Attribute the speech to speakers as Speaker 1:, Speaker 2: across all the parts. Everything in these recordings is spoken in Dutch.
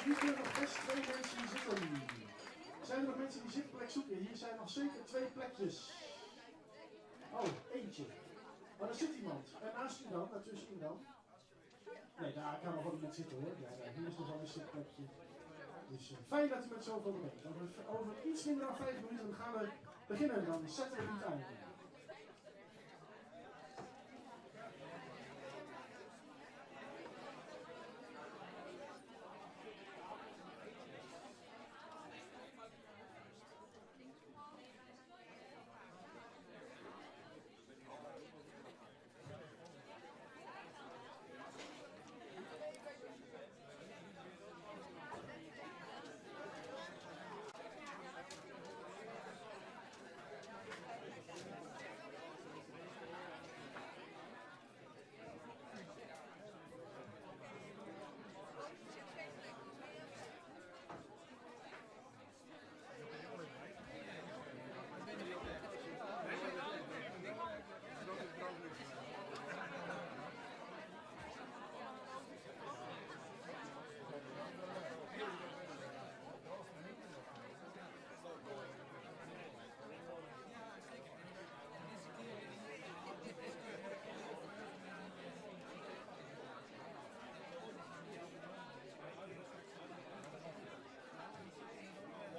Speaker 1: Hier kunnen nog best 2 mensen die zitten. Zijn er nog mensen die zitplek zoeken? Hier zijn nog zeker 2 plekjes. Oh, eentje. Maar er zit iemand. En naast u dan, daartussen u dan. Nee, daar kan nog wel iemand zitten hoor. Ja, hier is nog wel een zitplekje. Dus fijn dat u met zoveel bent. Over iets minder dan 5 minuten gaan we beginnen. Dan zetten we het aan.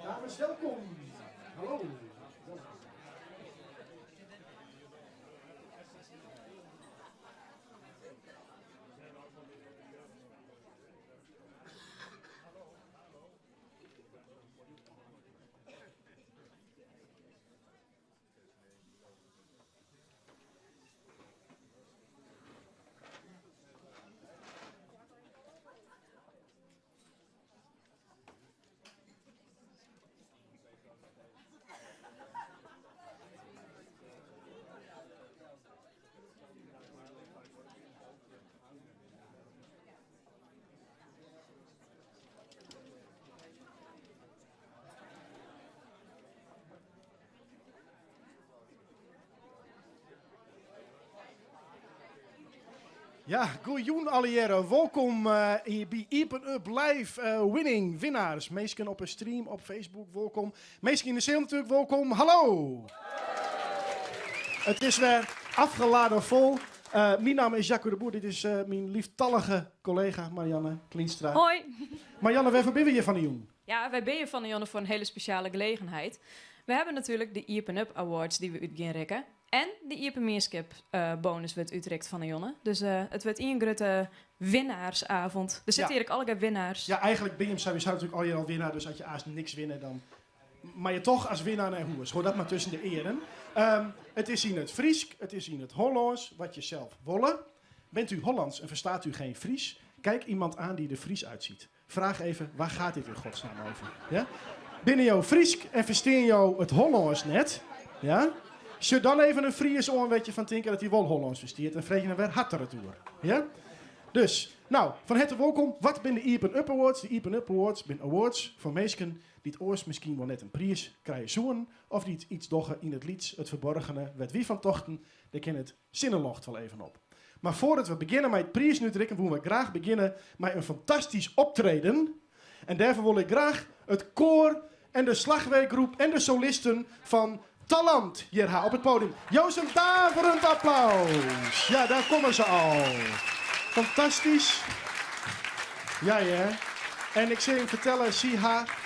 Speaker 1: Dames, welkom. Hallo. Ja, goejoen alliëren. Welkom bij Iepen Up Live Winning Winnaars. Meesken op een stream op Facebook, welkom. Meesken in de zaal natuurlijk, welkom. Hallo! Het is weer afgeladen vol. Mijn naam is Jacco de Boer. Dit is mijn lieftallige collega Marianne Klienstra.
Speaker 2: Hoi!
Speaker 1: Marianne, waar ben je van de jong?
Speaker 2: Ja, wij ben je van de jongen voor een hele speciale gelegenheid. We hebben natuurlijk de Iepen Up Awards die we uit gaan rekken. En de Iepen Meerskip bonus wordt uitrekt van de jongen. Dus het wordt een grote winnaarsavond. Er zitten hier alle winnaars.
Speaker 1: Ja, eigenlijk ben je hem sowieso natuurlijk al winnaar. Dus als je aast niks winnen, dan... Maar je toch als winnaar naar Hoers. Hoor dat maar tussen de eren. Het is in het Friesk, het is in het Hollands, wat je zelf willen. Bent u Hollands en verstaat u geen Fries? Kijk iemand aan die er Fries uitziet. Vraag even, waar gaat dit in godsnaam over? Ja? Binnen jouw Friesk en versteen jou het Hollands net. Ja? Als je dan even een Fries oor weet je van denken dat hij wel Hollands versteert. En vreeg je dan weer harder toe. Ja? Dus, nou, van harte welkom. Wat zijn de Iepen Up Awards? De Iepen Up Awards zijn awards voor mensen die het oors misschien wel net een prijs krijgen zoen. Of die iets doggen in het lieds, het verborgene, wat wie van tochten, daar ken het zinnenlocht wel even op. Maar voordat we beginnen met het prijs nu trekken, willen we graag beginnen met een fantastisch optreden. En daarvoor wil ik graag het koor en de slagwerkgroep en de solisten van Talent hier op het podium. Joost, een daverend applaus. Ja, daar komen ze al. Fantastisch. Ja, ja. En ik zou je vertellen, zie haar.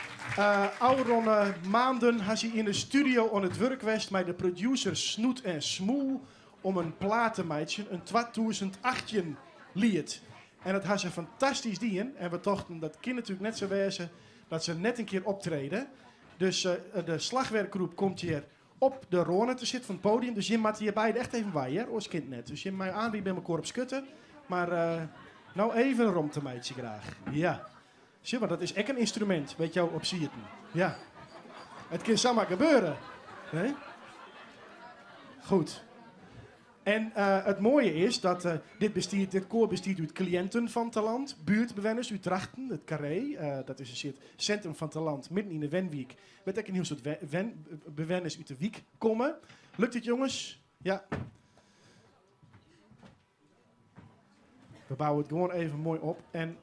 Speaker 1: Oude maanden had hij in de studio aan het werk geweest met de producer Snoet en Smoel om een plaat te maken, een 2018 lied. En dat had ze fantastisch dien. En we dachten, dat kan natuurlijk net zo wezen dat ze net een keer optreden. Dus de slagwerkgroep komt hier op de Rhône te zitten van het podium. Dus je maakt hier beide echt even bij, hè, als kind net. Dus je mij aanbiedt bij elkaar op skutten. Maar nou even een romtemeidje graag. Ja. Zie maar, dat is echt een instrument, weet jou, op Sierten. Ja. Het kan zomaar gebeuren. Nee? Goed. En het mooie is dat dit koor bestaat uit cliënten van Talent, buurtbewoners uit Drachten, het Carré. Dat is een soort centrum van Talent, midden in de Wenwijk. Met ook een heel soort bewoners uit de wijk komen. Lukt het, jongens? Ja. We bouwen het gewoon even mooi op. En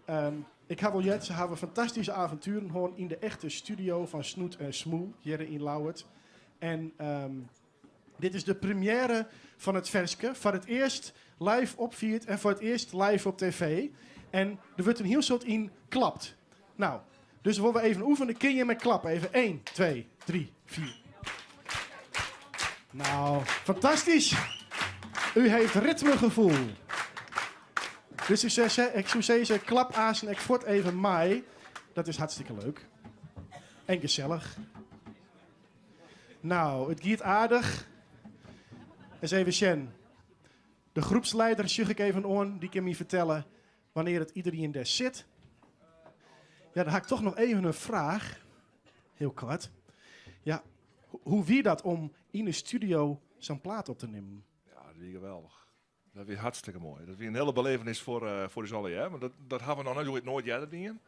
Speaker 1: Ik heb al jet, ze hebben fantastische avonturen gewoon in de echte studio van Snoet en Smoel, hier in Lauwert. En dit is de première van het verske, voor het eerst live opviert en voor het eerst live op tv. En er wordt een heel soort in klapt. Nou, dus willen we even oefenen, kun je met klappen. Even 1, 2, 3, 4. Nou, fantastisch. U heeft ritmegevoel. Dus ik zou zeggen, klap aas en ik voort even mij. Dat is hartstikke leuk. En gezellig. Nou, het gaat aardig. Eens even Sjen. De groepsleider sjuch ik even aan. Die kan me vertellen wanneer het iedereen daar zit. Ja, dan heb ik toch nog even een vraag. Heel kort. Ja, hoe wie dat om in de studio zo'n plaat op te nemen?
Speaker 3: Ja, dat is geweldig. Dat is hartstikke mooi. Dat is een hele belevenis voor ons allen. Ja? Maar dat hebben we nog nooit eerder dingen.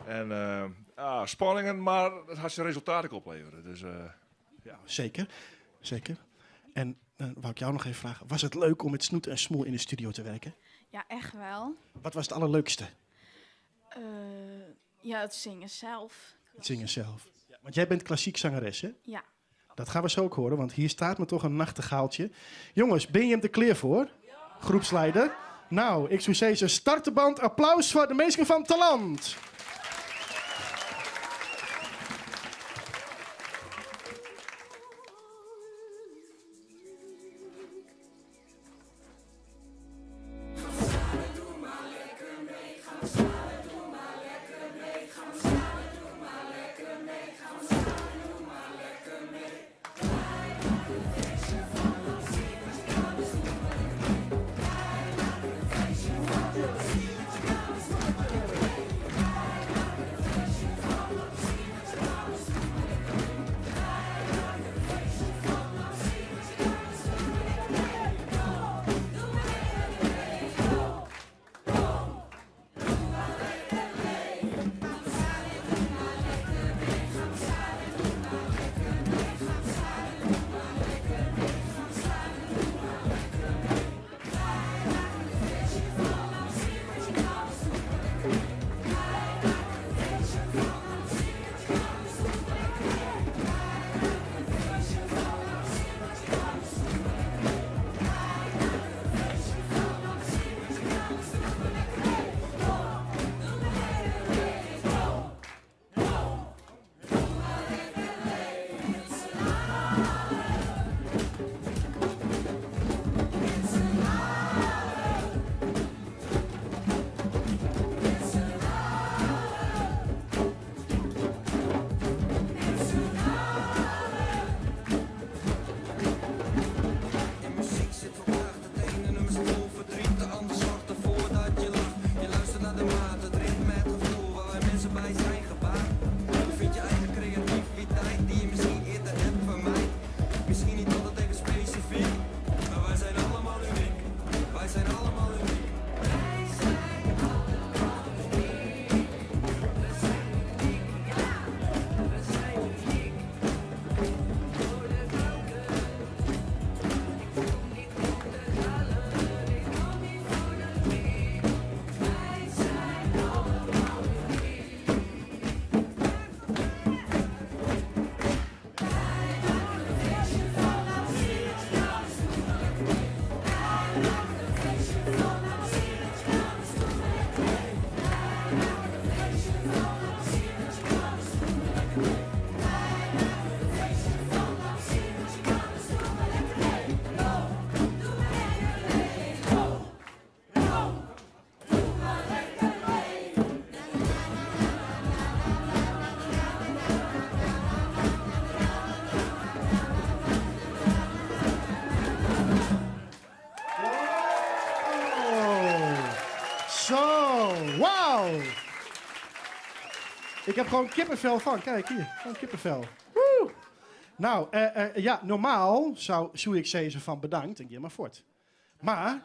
Speaker 3: En spanningen, maar het gaat zijn resultaten opleveren. Dus,
Speaker 1: ja, zeker. Zeker. En wou ik jou nog even vragen. Was het leuk om met Snoet en Smoel in de studio te werken?
Speaker 4: Ja, echt wel.
Speaker 1: Wat was het allerleukste?
Speaker 4: Ja, het zingen zelf.
Speaker 1: Het zingen zelf. Ja, want jij bent klassiek zangeres, hè?
Speaker 4: Ja.
Speaker 1: Dat gaan we zo ook horen, want hier staat me toch een nachtegaaltje. Jongens, ben je hem er klaar voor? Groepsleider. Nou, ik zou zeggen, start de band. Applaus voor de mensen van Talent. Ik heb gewoon kippenvel van. Kijk hier, gewoon kippenvel. Woe! Nou, ja, normaal zou ik zeggen van bedankt en geef maar voort. Maar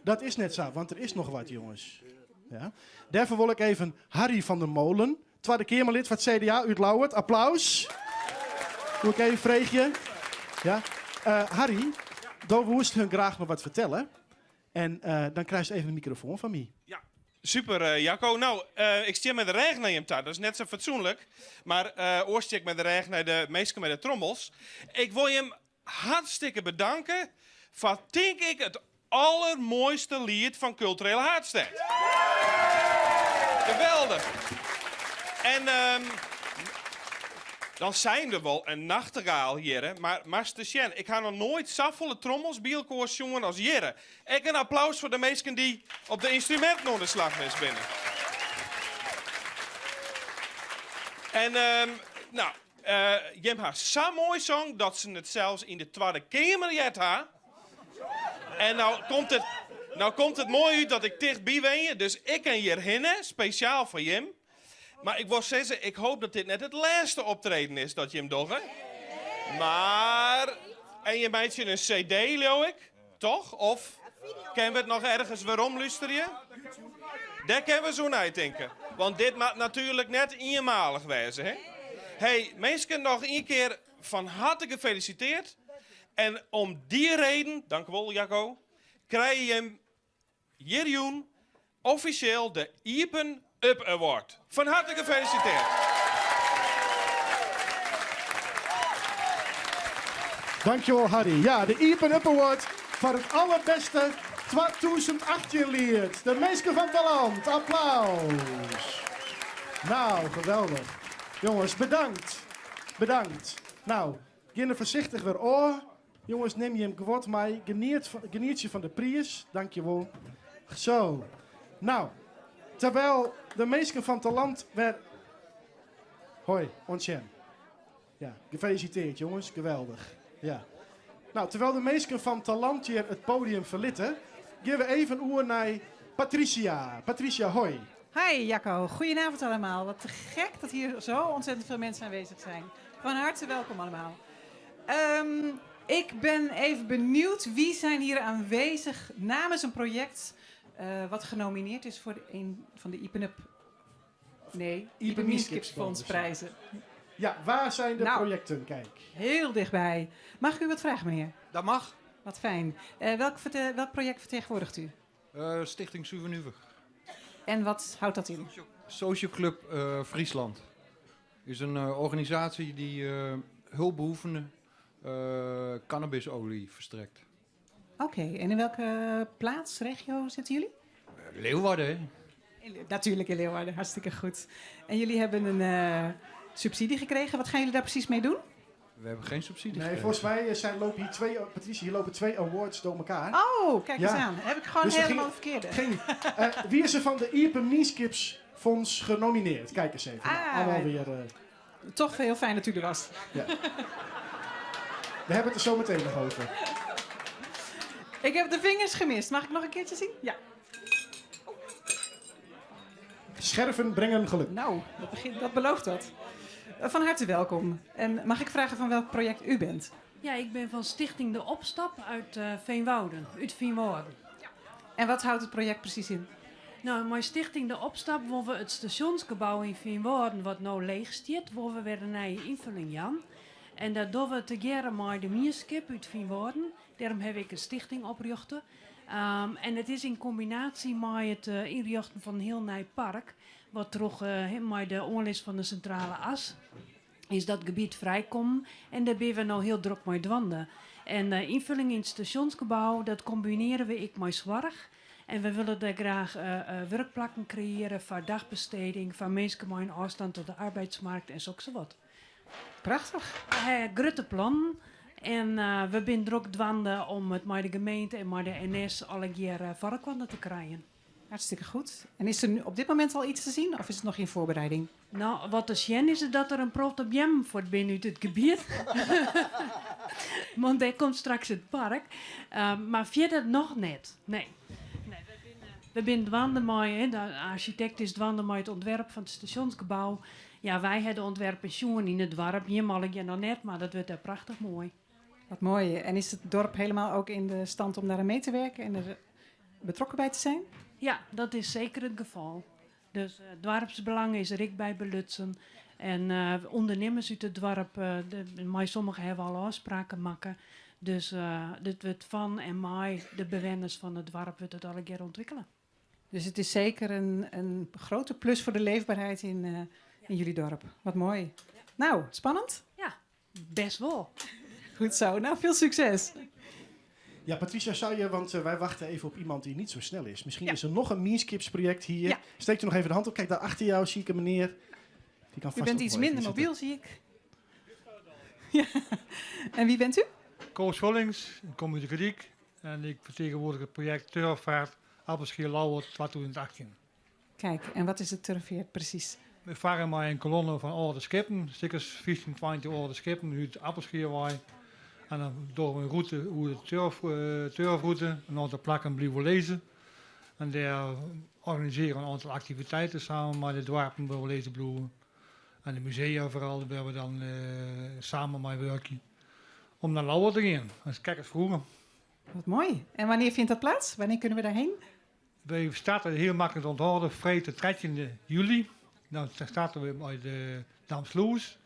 Speaker 1: dat is net zo, want er is nog wat, jongens. Ja. Daarvoor wil ik even Harry van der Molen, tweede Kamerlid van het CDA uit Lauwert. Applaus. Doe ik even vreegje. Ja. Harry, dan woest hun graag nog wat vertellen. En dan krijg je even een microfoon van mij.
Speaker 5: Ja, Super, Jacco. Nou, ik stier met de regen naar je taart. Dat is net zo fatsoenlijk. Maar eerst stier ik met de regen naar de meesten met de trommels. Ik wil je hem hartstikke bedanken voor, denk ik, het allermooiste lied van Culturele Hartstedt. Geweldig. En dan zijn er wel een nachtegaal hier, hè. Maar Master Sjen, ik ga nog nooit zoveel trommels bij elkaar jongen als jere. Ik een applaus voor de mensen die op de instrumenten onder de slag is binnen. En Jim heeft zo'n mooi zong dat ze het zelfs in de Tweede Kamer jet ha. En nou komt het mooi uit dat ik dichtbij ben, dus ik kan hierheen, speciaal voor Jim. Maar ik wil zeggen, ik hoop dat dit net het laatste optreden is dat Jim doet, hè? Maar, en je meidje een cd, leeuw ik, toch? Of kennen we het nog ergens waarom luisteren? Daar kunnen we zo naar denken. Want dit mag natuurlijk net eenmalig wezen, hè? Hey, mensen nog een keer van harte gefeliciteerd. En om die reden, dank u wel Jacco, krijg je hem hierjoen officieel de Iepen Up Award. Van harte gefeliciteerd.
Speaker 1: Dankjewel, Harry. Ja, de Iepen Up Award voor het allerbeste 2018 lied. De meesten van het land. Applaus. Nou, geweldig. Jongens, bedankt. Bedankt. Nou, begin voorzichtig weer oor. Jongens, neem je hem geword mee. Geniet je van de prijs. Dankjewel. Zo. Nou, terwijl de meesten van het land weer... Hoi, ontjen. Ja, gefeliciteerd jongens. Geweldig. Ja. Nou, terwijl de meesten van het land hier het podium verlitten, gaan we even oer naar Patricia. Patricia, hoi.
Speaker 6: Hi Jacco, goedenavond allemaal. Wat te gek dat hier zo ontzettend veel mensen aanwezig zijn. Van harte welkom allemaal. Ik ben even benieuwd, wie zijn hier aanwezig namens een project wat genomineerd is voor een van de Iepen Mieskipsprijzen.
Speaker 1: Ja, waar zijn de projecten? Kijk.
Speaker 6: Heel dichtbij. Mag ik u wat vragen, meneer?
Speaker 7: Dat mag.
Speaker 6: Wat fijn. Welk project vertegenwoordigt u?
Speaker 7: Stichting Souvenir.
Speaker 6: En wat houdt dat in?
Speaker 7: Social Club Friesland. Is een organisatie die hulpbehoevenden cannabisolie verstrekt.
Speaker 6: Oké, en in welke plaats, regio zitten jullie?
Speaker 7: Leeuwarden, hè?
Speaker 6: Natuurlijk in Leeuwarden, hartstikke goed. En jullie hebben een subsidie gekregen. Wat gaan jullie daar precies mee doen?
Speaker 7: We hebben geen subsidie.
Speaker 1: Nee, volgens mij lopen hier Patricia, hier lopen 2 awards door elkaar.
Speaker 6: Oh, kijk eens aan. Heb ik gewoon
Speaker 1: Dus
Speaker 6: helemaal verkeerde.
Speaker 1: Wie is er van de Iepen Mieskipsfonds genomineerd? Kijk eens even. Allemaal weer...
Speaker 6: Toch heel fijn dat u er was.
Speaker 1: Ja. We hebben het er zo meteen nog over.
Speaker 6: Ik heb de vingers gemist. Mag ik nog een keertje zien? Ja.
Speaker 1: Scherven brengen geluk.
Speaker 6: Nou, dat belooft wat. Van harte welkom. En mag ik vragen van welk project u bent?
Speaker 8: Ja, ik ben van Stichting De Opstap uit Veenwouden, uit Veenwouden.
Speaker 6: En wat houdt het project precies in?
Speaker 8: Nou, mijn Stichting De Opstap, waar we het stationsgebouw in Veenwouden, wat nou leeg staat, waar we weer een nieuwe invulling Jan. En dat doen we together met de Mierskip uit Veenwouden. Daarom heb ik een stichting opgericht. En het is in combinatie met het inrichten van een heel nieuw park, wat terug met de onlis van de centrale as is dat gebied vrijkomen. En daar ben we nou heel druk mee dwanden. En invulling in het stationsgebouw, dat combineren we ik met zorg. En we willen daar graag werkplekken creëren voor dagbesteding, voor mensen met een afstand tot de arbeidsmarkt en zo wat.
Speaker 6: Prachtig.
Speaker 8: Grote plan. En we zijn druk dwanden om het met de gemeente en met de NS alle keer varkenden te krijgen.
Speaker 6: Hartstikke goed. En is er nu op dit moment al iets te zien of is het nog in voorbereiding?
Speaker 8: Nou, wat te zien is dat er een probleem voor binnen uit het gebied. Want daar komt straks het park. Maar verder nog net. Nee. We zijn dwanden met, de architect is dwanden met het ontwerp van het stationsgebouw. Ja, wij hebben ontwerpen zien in het dorp. Hier nog net, maar dat wordt er prachtig mooi.
Speaker 6: Wat mooi. En is het dorp helemaal ook in de stand om daar aan mee te werken en er betrokken bij te zijn?
Speaker 8: Ja, dat is zeker het geval. Dus het dorpsbelang is er ik bij belutsen. En ondernemers uit het dorp, met sommigen hebben al afspraken maken. Dus dit wordt van en mij, de bewoners van het dorp, wordt het alle keer ontwikkelen.
Speaker 6: Dus het is zeker een grote plus voor de leefbaarheid in jullie dorp. Wat mooi. Nou, spannend?
Speaker 8: Ja, best wel.
Speaker 6: Goed zo. Nou, veel succes.
Speaker 1: Ja, Patricia, zou je, want wij wachten even op iemand die niet zo snel is. Misschien
Speaker 6: Ja.
Speaker 1: is er nog een Meanskips-project hier.
Speaker 6: Ja.
Speaker 1: Steek er nog even de hand op. Kijk, daar achter jou zie ik een meneer. Die kan
Speaker 6: U
Speaker 1: vast
Speaker 6: bent
Speaker 1: ook
Speaker 6: iets
Speaker 1: wel even
Speaker 6: minder
Speaker 1: zitten.
Speaker 6: mobiel, zie ik. Ja. En wie bent u?
Speaker 9: Koos Vullings, ik kom uit de Griek en ik vertegenwoordig het project Turfvaart Appelscheer Lauwert 2018.
Speaker 6: Kijk, en wat is het Turfveert precies?
Speaker 9: We varen met een kolonne van oude schepen, zeker 15, 20 oude schepen uit Appelscheerwaai. En dan door een route, hoe de turfroute, een aantal plekken blijven lezen. En daar organiseren we een aantal activiteiten samen met de dorpen waar we lezen bloemen. En de musea vooral, waar we dan samen mee werken. Om naar Lauwert te gaan, als kijkers vroeger.
Speaker 6: Wat mooi. En wanneer vindt dat plaats? Wanneer kunnen we daarheen?
Speaker 9: We starten heel makkelijk te onthouden, vrijdag de 13e juli. Dan starten we bij de Damsloes.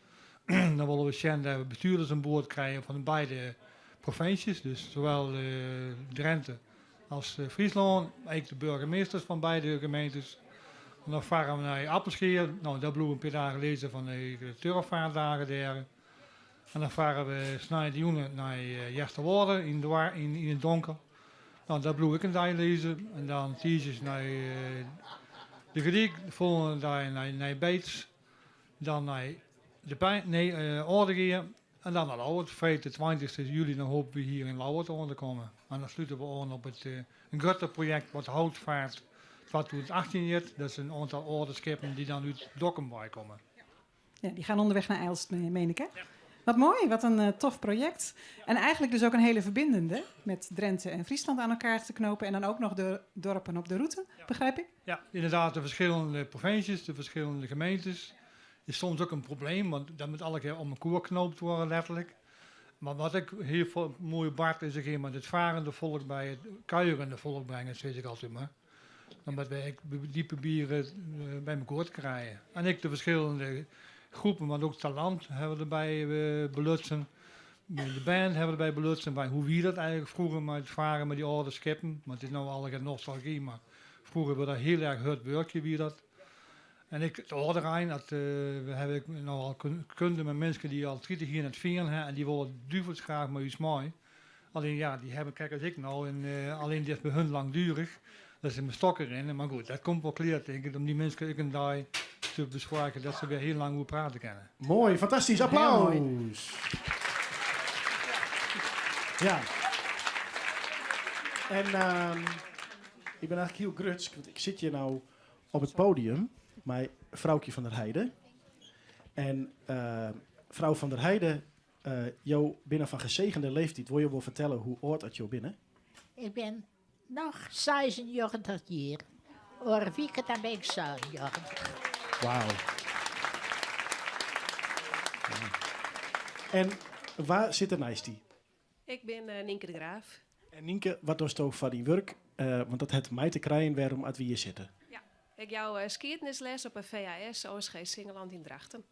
Speaker 9: Dan willen we zien dat we bestuurders aan boord krijgen van beide provincies. Dus zowel Drenthe als Friesland. Ook de burgemeesters van beide gemeentes. En dan varen we naar Appelscheer. Nou, daar bloemen een paar dagen lezen van de turfvaartdagen daar. En dan varen we snel de jongen naar Jesterworde in het donker. Nou, daar bloem ik een dag lezen. En dan tijdens naar de Griek, de volgende dag naar Beets. Dan naar de Ordegeer. En dan naar Lauwert. Vrijdag de 20e juli dan hopen we hier in Lauwert aan te komen. En dan sluiten we aan op het een groter project wat Houtvaart 2018 heet. Dat is een aantal oude schepen die dan uit Dokkum bij komen.
Speaker 6: Ja, die gaan onderweg naar Eilst, meen ik, hè? Ja. Wat mooi, wat een tof project. En eigenlijk dus ook een hele verbindende met Drenthe en Friesland aan elkaar te knopen. En dan ook nog de dorpen op de route, begrijp ik?
Speaker 9: Ja, inderdaad, de verschillende provincies, de verschillende gemeentes. Is soms ook een probleem, want dat moet elke keer om een koer geknoopt worden, letterlijk. Maar wat ik heel mooi Bart is, een met het varende volk bij het kuierende volk brengen, zeg ik altijd maar. Omdat wij die proberen bij elkaar te krijgen. En ik de verschillende groepen, maar ook talent hebben we erbij belutsen. De band hebben we erbij belutsen, bij hoe wie dat eigenlijk vroeger met het varen met die oude schepen. Want het is nou al nostalgie, maar vroeger we daar heel erg hard werken wie dat. En ik, het Ouderijn, we hebben nou al kunde met mensen die al 30 jaar in het vieren hebben en die willen duivels graag met ons mee. Alleen ja, die hebben, kijk als ik nou, en alleen dit is bij hun langdurig. Dat is mijn stok erin, maar goed, dat komt wel klaar denk ik, om die mensen ook een dag te bespreken dat ze weer heel lang hoe praten kennen.
Speaker 1: Mooi, fantastisch. Applaus. Ja. En ik ben eigenlijk heel grutsk, want ik zit hier nou op het podium met vrouwtje van der Heijden. En vrouw van der Heijden, jou binnen van gezegende leeftijd, wil je wel vertellen hoe oud dat jou binnen?
Speaker 10: Ik ben nog 96 jaar. Over weekend dan ben ik 97.
Speaker 1: Wauw. En waar zit de Nijstie?
Speaker 11: Ik ben Nienke de Graaf.
Speaker 1: En Nienke, wat doe je van die werk? Want dat heeft mij te krijgen waarom uit wie je zitten.
Speaker 11: Ja, ik jou skiertnisles op een VHS OSG Singeland in Drachten.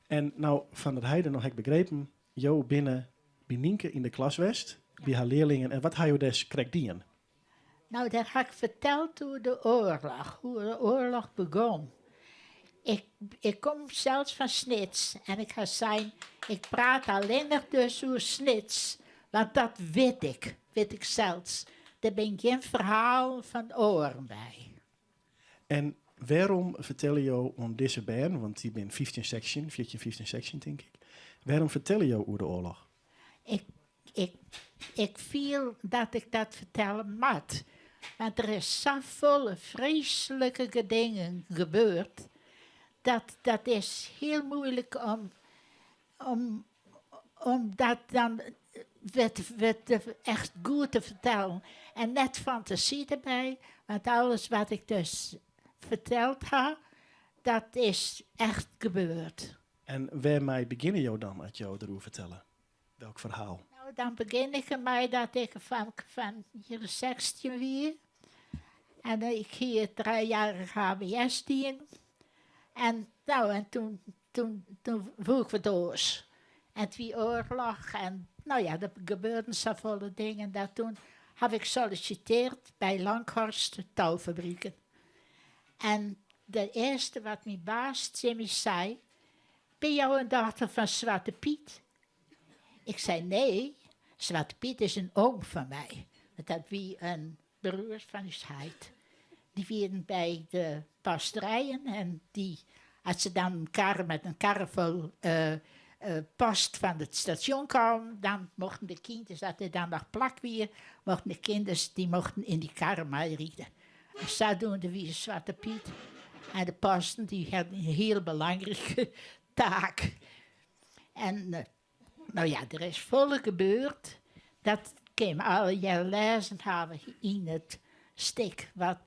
Speaker 1: En nou, van der Heijden nog heb ik begrepen, jou binnen bij Nienke in de klas West, bij haar leerlingen. En wat ga je dus krijgt die in?
Speaker 10: Nou, dat heb ik verteld hoe de oorlog begon. Ik kom zelfs van Snits en ik ga zeggen, ik praat alleen nog dus over Snits. Want dat weet ik zelfs. Er ben geen verhaal van oren bij.
Speaker 1: En waarom vertel je jou om deze band, want die ben 15 section denk ik. Waarom vertel je jou over de oorlog?
Speaker 10: Ik viel dat ik dat vertellen moet. Want er is zo volle vreselijke dingen gebeurd. Dat is heel moeilijk om dat dan echt goed te vertellen. En net fantasie erbij. Want alles wat ik dus verteld heb, dat is echt gebeurd.
Speaker 1: En waarmee beginnen jou dan uit jou erover vertellen? Welk verhaal?
Speaker 10: Nou, dan begin ik ermee dat ik van hier 16 weer. En ik hier 3-jarig HBS dien. En nou, en toen voel ik wat doos. En het wie oorlog. En nou ja, er gebeurden zoveel dingen. Dat toen heb ik solliciteerd bij Langhorst touwfabrieken. En de eerste wat mijn baas Jimmy zei, ben jou een dochter van Zwarte Piet? Ik zei nee, Zwarte Piet is een oom van mij. Dat wie een broer van ons heid. Die werden bij de pasterijen en die, als ze dan met een karre vol post van het station kwamen, dan mochten de kinderen, dat er dan nog plak weer, mochten de kinderen die mochten in die karren mee rijden. En zodoende wie Zwarte Piet. En de posten die hadden een heel belangrijke taak. En nou ja, er is vol gebeurd. Dat kan je alle jaar lezen hebben in het stuk wat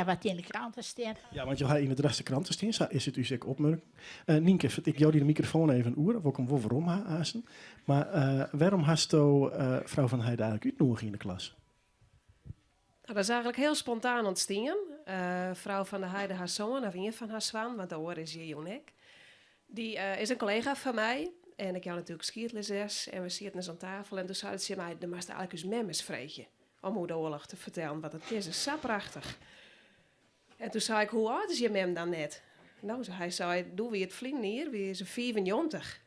Speaker 10: wat in de kranten staat.
Speaker 1: Ja, want je gaat in de rest de kranten staan, zo is het u zeker opmerking. Nienke, ik jou die de microfoon even oer, we komen waarom haasen. Maar waarom hast u vrouw van Heide eigenlijk uitnodigd in de klas?
Speaker 11: Nou, dat is eigenlijk heel spontaan ontstaan. Vrouw van de Heide, haar zoon, of een van haar zwaan, want de oor is hier Jonek. Die is een collega van mij. En ik had natuurlijk skietles en we zitten eens aan tafel. En toen zei ze mij, dan moest eigenlijk eens memmes vreetje. Om hoe de oorlog te vertellen, wat het is zo prachtig. En toen zei ik, hoe oud is je mem dan net? Nou, hij zei, doe wie het vliegen hier, wie is 94.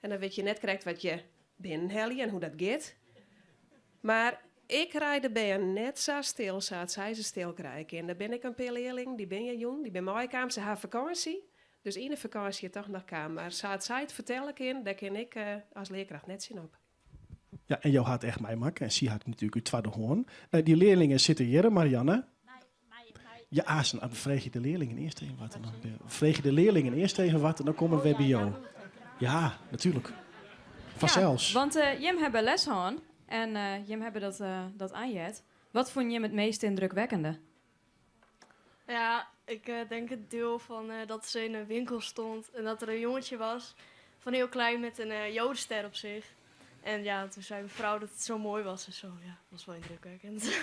Speaker 11: En dan weet je net krijgt wat je binnenhelje en hoe dat gaat. Maar ik rijd bij net zo stil, zoals zij ze stil krijgen. En dan ben ik een leerling, die ben je jong, die ben mooi kwam, ze haar vakantie. Dus in de vakantie toch nog kwam. Maar zoals zij het vertellen kan, daar kan ik als leerkracht net zien op.
Speaker 1: Ja, en jou had echt mij maken. En zij had natuurlijk uw tweede hoorn. Die leerlingen zitten hier, Marianne. Ja, Azen, dan vreeg je de leerlingen eerst even wat. Vreeg je de leerlingen eerst even wat en dan komen we bij jou. Ja, natuurlijk. Vanzelfs.
Speaker 2: Ja, want Jim hebben les gehad en Jim hebben dat aanjet. Wat vond je het meest indrukwekkende?
Speaker 12: Ja, ik denk het deel van dat ze in een winkel stond en dat er een jongetje was van heel klein met een jodenster op zich. En ja, toen zei mevrouw dat het zo mooi was en zo. Ja, dat was wel indrukwekkend.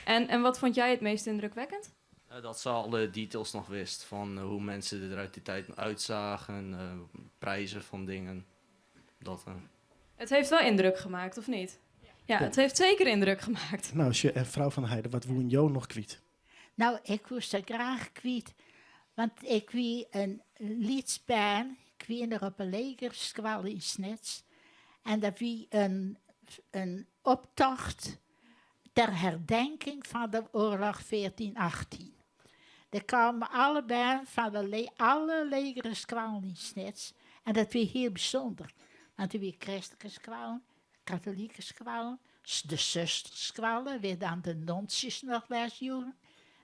Speaker 2: En wat vond jij het meest indrukwekkend?
Speaker 13: Dat ze alle details nog wist van hoe mensen er uit die tijd uitzagen, prijzen van dingen. Dat,
Speaker 2: Het heeft wel indruk gemaakt, of niet? Ja, het heeft zeker indruk gemaakt.
Speaker 1: Nou, vrouw van Heide, wat woen jou nog kwijt?
Speaker 10: Nou, ik woest er graag kwijt, want ik wie een liedspaan, ik wie er op een legerskwal in Snits. En dat wie een optocht ter herdenking van de oorlog 1418. Er kwamen allebei van alle legerskwalen in Snits. En dat was heel bijzonder. Want er waren christelijke skwalen, katholieke skwalen, de zusterskwalen, weer dan de nonsjes nog lesjoen.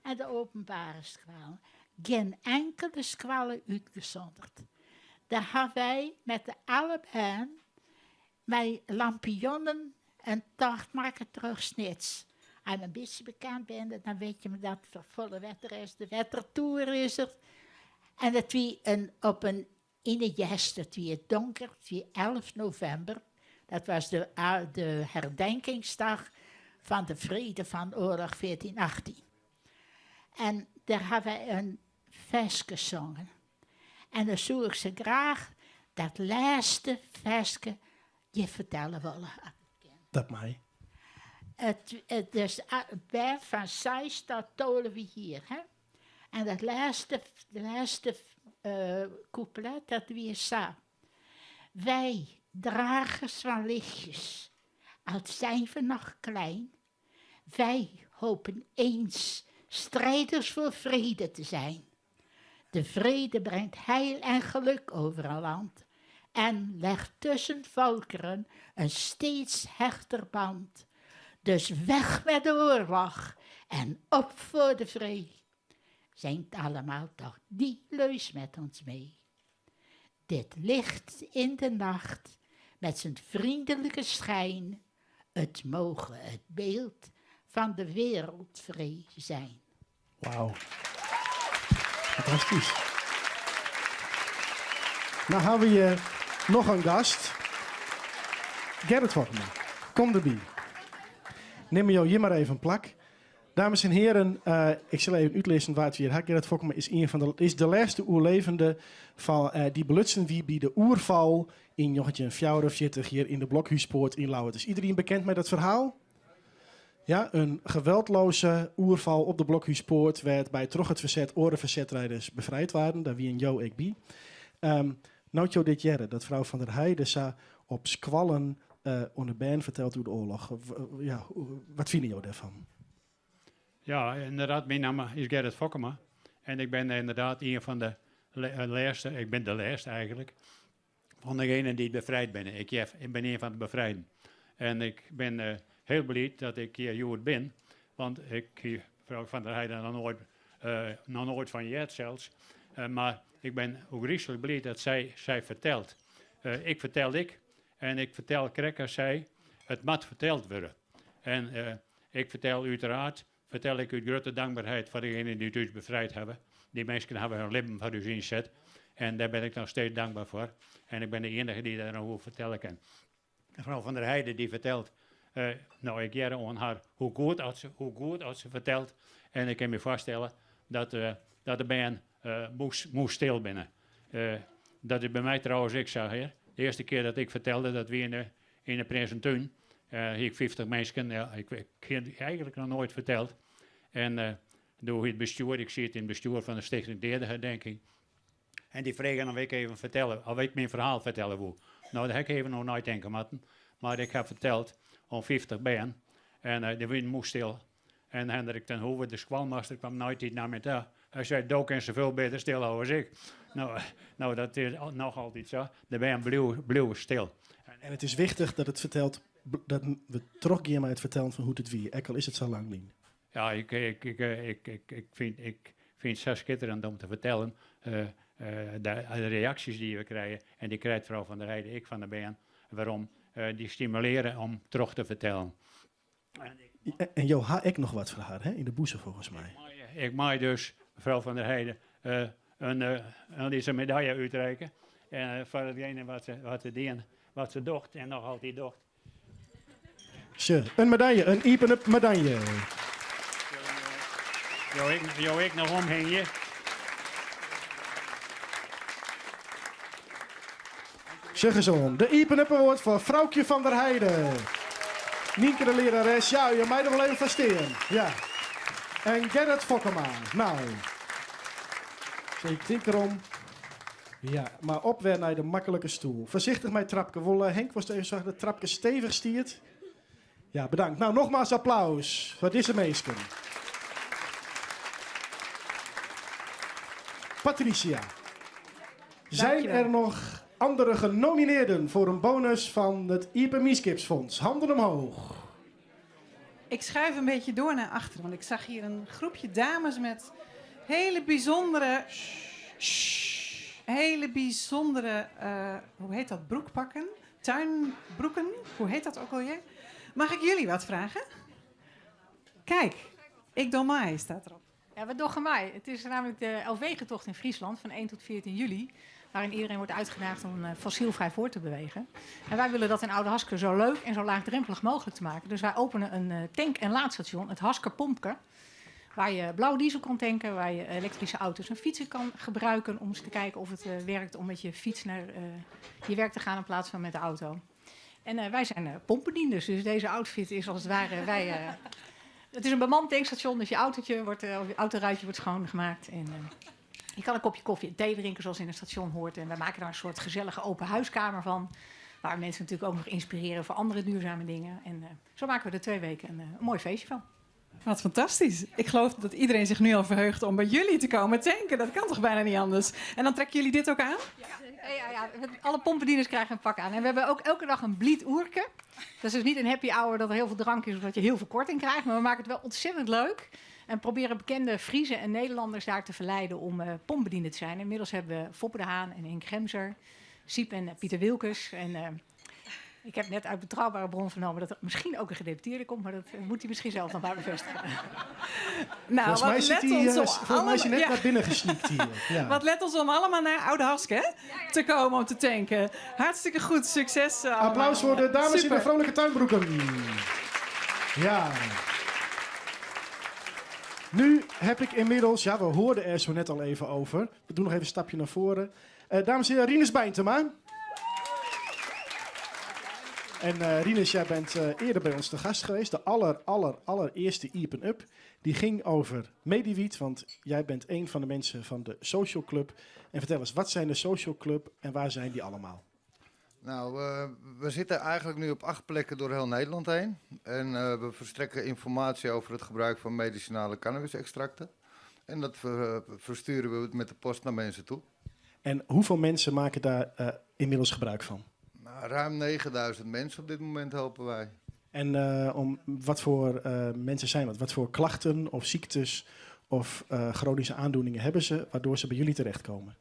Speaker 10: En de openbare skwalen. Geen enkele skwalen uitgezonderd. Daar hebben wij met de allebei met lampionnen een tocht maken terug Snits. Als je een beetje bekend bent, dan weet je dat het volle wetter is. De wettertoer is er. En dat wie in de jest, het wie het donker, het wie 11 november. Dat was de herdenkingsdag van de vrede van oorlog 1418. En daar hebben wij een vers gezongen. En dan zou ik ze graag dat laatste versje je vertellen willen.
Speaker 1: Dat mij.
Speaker 10: Het is bij van zij staat tolen we hier. Hè? En dat laatste couplet, dat weer zo. Wij, dragers van lichtjes, als zijn we nog klein, wij hopen eens strijders voor vrede te zijn. De vrede brengt heil en geluk over een land en legt tussen volkeren een steeds hechter band. Dus weg met de oorlog en op voor de vrede. Zingt allemaal toch die leus met ons mee. Dit licht in de nacht met zijn vriendelijke schijn, het mogen het beeld van de wereldvrede zijn.
Speaker 1: Wauw. Fantastisch. Nou hebben we hier nog een gast. Gerrit Wortman, kom erbij. Neem jou hier maar even een plak. Dames en heren, ik zal even uitlezen waar het weer gaat. Gerrit Wortman is de laatste oerlevende van die belutsen wie bij de oerval in 1944 hier in de Blokhuispoort in Lauwert. Is iedereen bekend met dat verhaal? Ja, een geweldloze oerval op de Blokhuispoort werd bij toch het verzet orenverzetrijders bevrijd waren. Daar wie een Jo ik bij. Nou, dit jaar dat vrouw van der Heijden sa op squallen onder band vertelt hoe de oorlog. Ja, wat vinden jullie daarvan?
Speaker 14: Ja, inderdaad, mijn naam is Gerrit Fokkema. En ik ben inderdaad een van de laatste, ik ben de laatste eigenlijk, van degenen die bevrijd ben. Ik ben een van de bevrijden. En ik ben heel blij dat ik hier Jood ben. Want mevrouw van der Heijden nog nooit van Jet zelfs. Maar ik ben ook rieselijk blij dat zij vertelt. Ik vertel en ik vertel krekker zij, het moet verteld worden. En ik vertel uiteraard, vertel ik uit grote dankbaarheid voor degenen die het ons bevrijd hebben. Die mensen hebben hun leven voor u inzet. En daar ben ik nog steeds dankbaar voor. En ik ben de enige die daar nog over vertellen kan. Mevrouw van der Heijden die vertelt, nou ik jaren aan haar hoe goed als ze vertelt. En ik kan me voorstellen dat de band moest stil binnen. Dat is bij mij trouwens ik zag hier. De eerste keer dat ik vertelde dat we in de Prinsentuin, hier 50 mensen, ik heb eigenlijk nog nooit verteld. En door het bestuur, ik zit in het bestuur van de Stichting Dierdenherdenking. En die vregen of ik even vertellen, of ik mijn verhaal vertellen wil. Nou, dat heb ik even nog nooit denken moeten. Maar ik heb verteld om 50 ben. En de wind moest stil. En Hendrik ten Hoeve, de squalmaster, kwam nooit iets naar me toe. Hij zei, Dook kan ze veel beter stilhouden als ik. Nou, dat is nog altijd zo. De band bleef stil.
Speaker 1: En het is wichtig dat het vertelt, dat we teruggaan met het vertellen van hoe het wie. Ook al is het zo lang niet.
Speaker 14: Ja, ik vind het zo schitterend om te vertellen. De reacties die we krijgen. En die krijgt mevrouw van der Heijden, ik van de band. Waarom? Die stimuleren om terug te vertellen.
Speaker 1: En Jo, ha ik nog wat voor haar, hè? In de boezem volgens mij.
Speaker 14: Ik mag dus mevrouw van der Heijden deze medaille uitreiken. En voor hetgene wat ze docht en nog altijd docht.
Speaker 1: Een medaille, een Ipen-up medaille.
Speaker 14: Jou ik nog omheen je.
Speaker 1: Zeg eens om, de Ipen-up Award voor Vrouwtje van der Heijden. Nienke de lerares, ja, je mij er wel even versteren. Ja. En Gerrit Fokkema. Nou. Ik denk erom. Ja, maar op weer naar de makkelijke stoel. Voorzichtig met trapke. Henk was even zorgen dat de trapke stevig stiert. Ja, bedankt. Nou, nogmaals applaus voor deze meisken. Patricia. Zijn er nog andere genomineerden voor een bonus van het Ipe Mieskipsfonds? Handen omhoog.
Speaker 6: Ik schuif een beetje door naar achteren, want ik zag hier een groepje dames met hele bijzondere, hoe heet dat, broekpakken? Tuinbroeken? Hoe heet dat ook alweer? Mag ik jullie wat vragen? Kijk, ik doe mij, staat erop.
Speaker 15: Ja, wat doen mij? Het is namelijk de LV-getocht in Friesland van 1 tot 14 juli. Waarin iedereen wordt uitgedaagd om fossielvrij voor te bewegen. En wij willen dat in Oude-Hasker zo leuk en zo laagdrempelig mogelijk te maken. Dus wij openen een tank- en laadstation, het Hasker Pompke. Waar je blauw diesel kan tanken, waar je elektrische auto's en fietsen kan gebruiken. Om eens te kijken of het werkt om met je fiets naar je werk te gaan in plaats van met de auto. En wij zijn pompbedienders, dus deze outfit is als het ware het is een bemand tankstation, dus je autoruitje wordt schoongemaakt. En je kan een kopje koffie en thee drinken zoals in een station hoort. En wij maken daar een soort gezellige open huiskamer van. Waar mensen natuurlijk ook nog inspireren voor andere duurzame dingen. En zo maken we er 2 weken een mooi feestje van.
Speaker 6: Wat fantastisch. Ik geloof dat iedereen zich nu al verheugt om bij jullie te komen tanken. Dat kan toch bijna niet anders? En dan trekken jullie dit ook aan?
Speaker 15: Ja, alle pompbedieners krijgen een pak aan. En we hebben ook elke dag een blied oerke. Dat is dus niet een happy hour dat er heel veel drank is of dat je heel veel korting krijgt. Maar we maken het wel ontzettend leuk. En proberen bekende Friezen en Nederlanders daar te verleiden om pompbediende te zijn. Inmiddels hebben we Foppe de Haan en Henk Gemser, Siep en Pieter Wilkes. En ik heb net uit betrouwbare bron vernomen dat er misschien ook een gedeputeerde komt. Maar dat moet hij misschien zelf nog maar bevestigen.
Speaker 6: Nou,
Speaker 1: volgens mij is hij net naar binnen gesneakt hier. Ja.
Speaker 6: Wat let ons om allemaal naar Oude-Hasker te komen om te tanken. Hartstikke goed, succes allemaal.
Speaker 1: Applaus voor de dames
Speaker 6: Super.
Speaker 1: in de vrolijke tuinbroeken. Ja. Nu heb ik inmiddels, ja, we hoorden er zo net al even over. We doen nog even een stapje naar voren. Dames en heren, Rinus Bijntema. En Rinus, jij bent eerder bij ons te gast geweest. De allereerste Iepen Up. Die ging over Mediwiet, want jij bent een van de mensen van de Social Club. En vertel eens, wat zijn de Social Club en waar zijn die allemaal?
Speaker 16: Nou, we zitten eigenlijk nu op 8 plekken door heel Nederland heen. En we verstrekken informatie over het gebruik van medicinale cannabisextracten. En dat versturen we met de post naar mensen toe.
Speaker 1: En hoeveel mensen maken daar inmiddels gebruik van?
Speaker 16: Nou, ruim 9000 mensen op dit moment helpen wij.
Speaker 1: En wat voor mensen zijn dat? Wat voor klachten of ziektes of chronische aandoeningen hebben ze, waardoor ze bij jullie terechtkomen?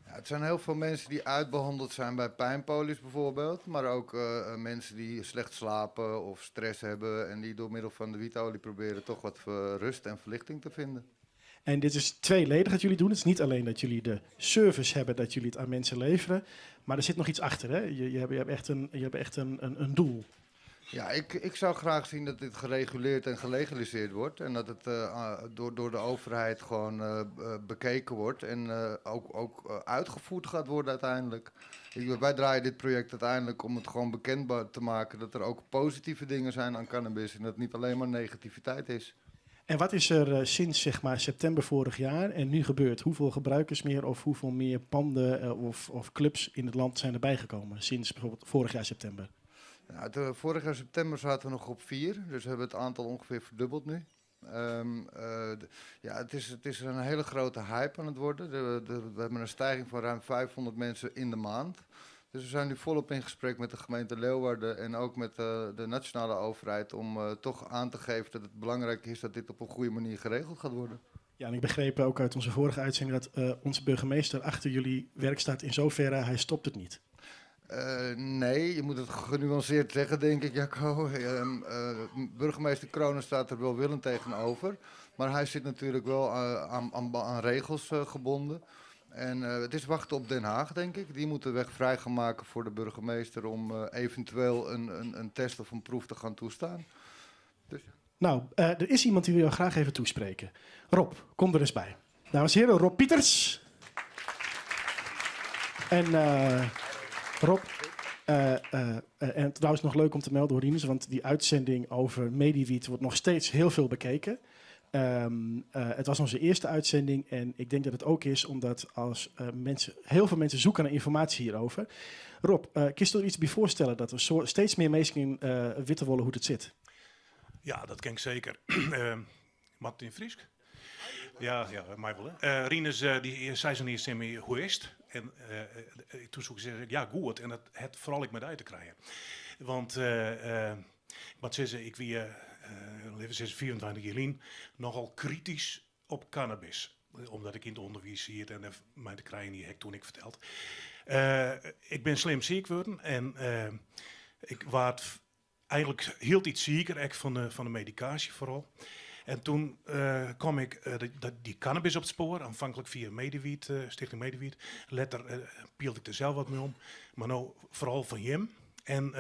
Speaker 16: Ja, het zijn heel veel mensen die uitbehandeld zijn bij pijnpolies bijvoorbeeld. Maar ook mensen die slecht slapen of stress hebben en die door middel van de wietolie proberen toch wat rust en verlichting te vinden.
Speaker 1: En dit is tweeledig dat jullie doen. Het is niet alleen dat jullie de service hebben, dat jullie het aan mensen leveren. Maar er zit nog iets achter, hè? Je hebt echt een doel.
Speaker 16: Ja, ik zou graag zien dat dit gereguleerd en gelegaliseerd wordt. En dat het door de overheid gewoon bekeken wordt. En ook uitgevoerd gaat worden uiteindelijk. Wij draaien dit project uiteindelijk om het gewoon bekend te maken dat er ook positieve dingen zijn aan cannabis. En dat het niet alleen maar negativiteit is.
Speaker 1: En wat is er sinds zeg maar, september vorig jaar en nu gebeurd? Hoeveel gebruikers meer of hoeveel meer panden of clubs in het land zijn erbij gekomen sinds bijvoorbeeld vorig jaar september?
Speaker 16: Nou, vorig jaar september zaten we nog op 4, dus we hebben het aantal ongeveer verdubbeld nu. Ja, het is een hele grote hype aan het worden. We hebben een stijging van ruim 500 mensen in de maand. Dus we zijn nu volop in gesprek met de gemeente Leeuwarden en ook met de nationale overheid om toch aan te geven dat het belangrijk is dat dit op een goede manier geregeld gaat worden.
Speaker 1: Ja, en ik begreep ook uit onze vorige uitzending dat onze burgemeester achter jullie werk staat in zoverre, hij stopt het niet.
Speaker 16: Nee, je moet het genuanceerd zeggen, denk ik, Jacco. Burgemeester Kronen staat er welwillend tegenover. Maar hij zit natuurlijk wel aan regels gebonden. En het is wachten op Den Haag, denk ik. Die moeten de weg vrij gaan maken voor de burgemeester om eventueel een test of een proef te gaan toestaan. Dus.
Speaker 1: Nou, er is iemand die wil jou graag even toespreken. Rob, kom er eens bij. Dames en heren, Rob Pieters. En Rob, en trouwens nog leuk om te melden, Rinus, want die uitzending over Mediwiet wordt nog steeds heel veel bekeken. Het was onze eerste uitzending en ik denk dat het ook is omdat als heel veel mensen zoeken naar informatie hierover. Rob, kun je er iets bij voorstellen dat er steeds meer mensen weten willen hoe het zit?
Speaker 17: Ja, dat ken ik zeker. Martin Friesk? Ja, mij wel. Rinus, die zei zo niet eens hoe is het? En toen zei ik, ja, goed. En het vooral ik met uit te krijgen. Want, wat zei ze, ik wie... leven sinds 24 jaar nogal kritisch op cannabis. Omdat ik in het onderwijs zie het en mij te krijgen die heb ik toen ik verteld. Ik ben slim ziek geworden en ik was eigenlijk heel iets zieker van de medicatie vooral. En toen kwam ik die cannabis op het spoor, aanvankelijk via Mediwiet, Stichting Mediwiet. Later pielde ik er zelf wat mee om, maar nou vooral van Jim. En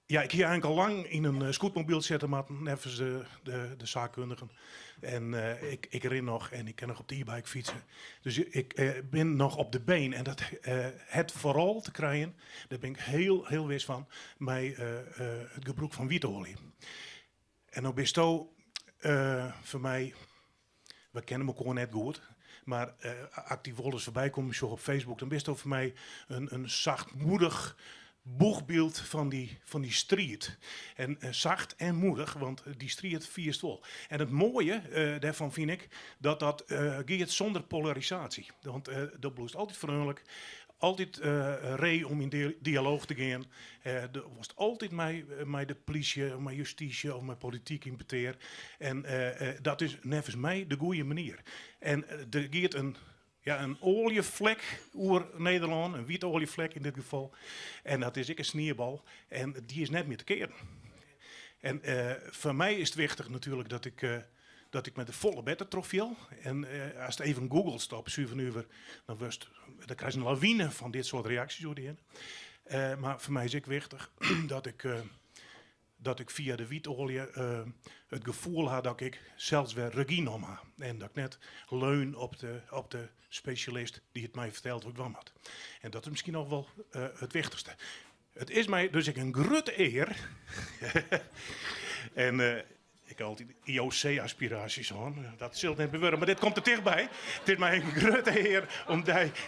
Speaker 17: ja, ik hier eigenlijk al lang in een scootmobiel zitten, maar nevens de zaakkundigen. En ik herinner nog, en ik kan nog op de e-bike fietsen. Dus ik ben nog op de been. En het vooral te krijgen, daar ben ik heel wist van, bij het gebruik van wietolie. En nou best voor mij, we kennen elkaar net goed. Maar als die wollens voorbij komen zo op Facebook, dan best voor mij een zachtmoedig boegbeeld van die street. En zacht en moedig, want die street vierst wel. En het mooie daarvan vind ik dat gaat zonder polarisatie. Want dat bloest altijd vriendelijk, altijd om in dialoog te gaan. Er was altijd mij de politie, of mijn justitie of mijn politiek in beteer. En dat is nevens mij de goede manier. En er gaat een olievlek over Nederland, een witte olievlek in dit geval. En dat is een sneeuwbal. En die is net meer te keren. En voor mij is het wichtig natuurlijk dat ik met de volle better trofiel. En als het even Google stopt, 7 uur, dan krijg je een lawine van dit soort reacties door die heen. Maar voor mij is het wichtig dat ik via de wietolie het gevoel had dat ik zelfs weer regie nam had. En dat ik net leun op de specialist die het mij vertelt hoe ik kwam had. En dat is misschien nog wel het wichtigste. Het is mij dus een grote eer. En ik heb altijd IOC-aspiraties hoor. Dat zult niet beweren, maar dit komt er dichtbij. Het is mij een grote eer om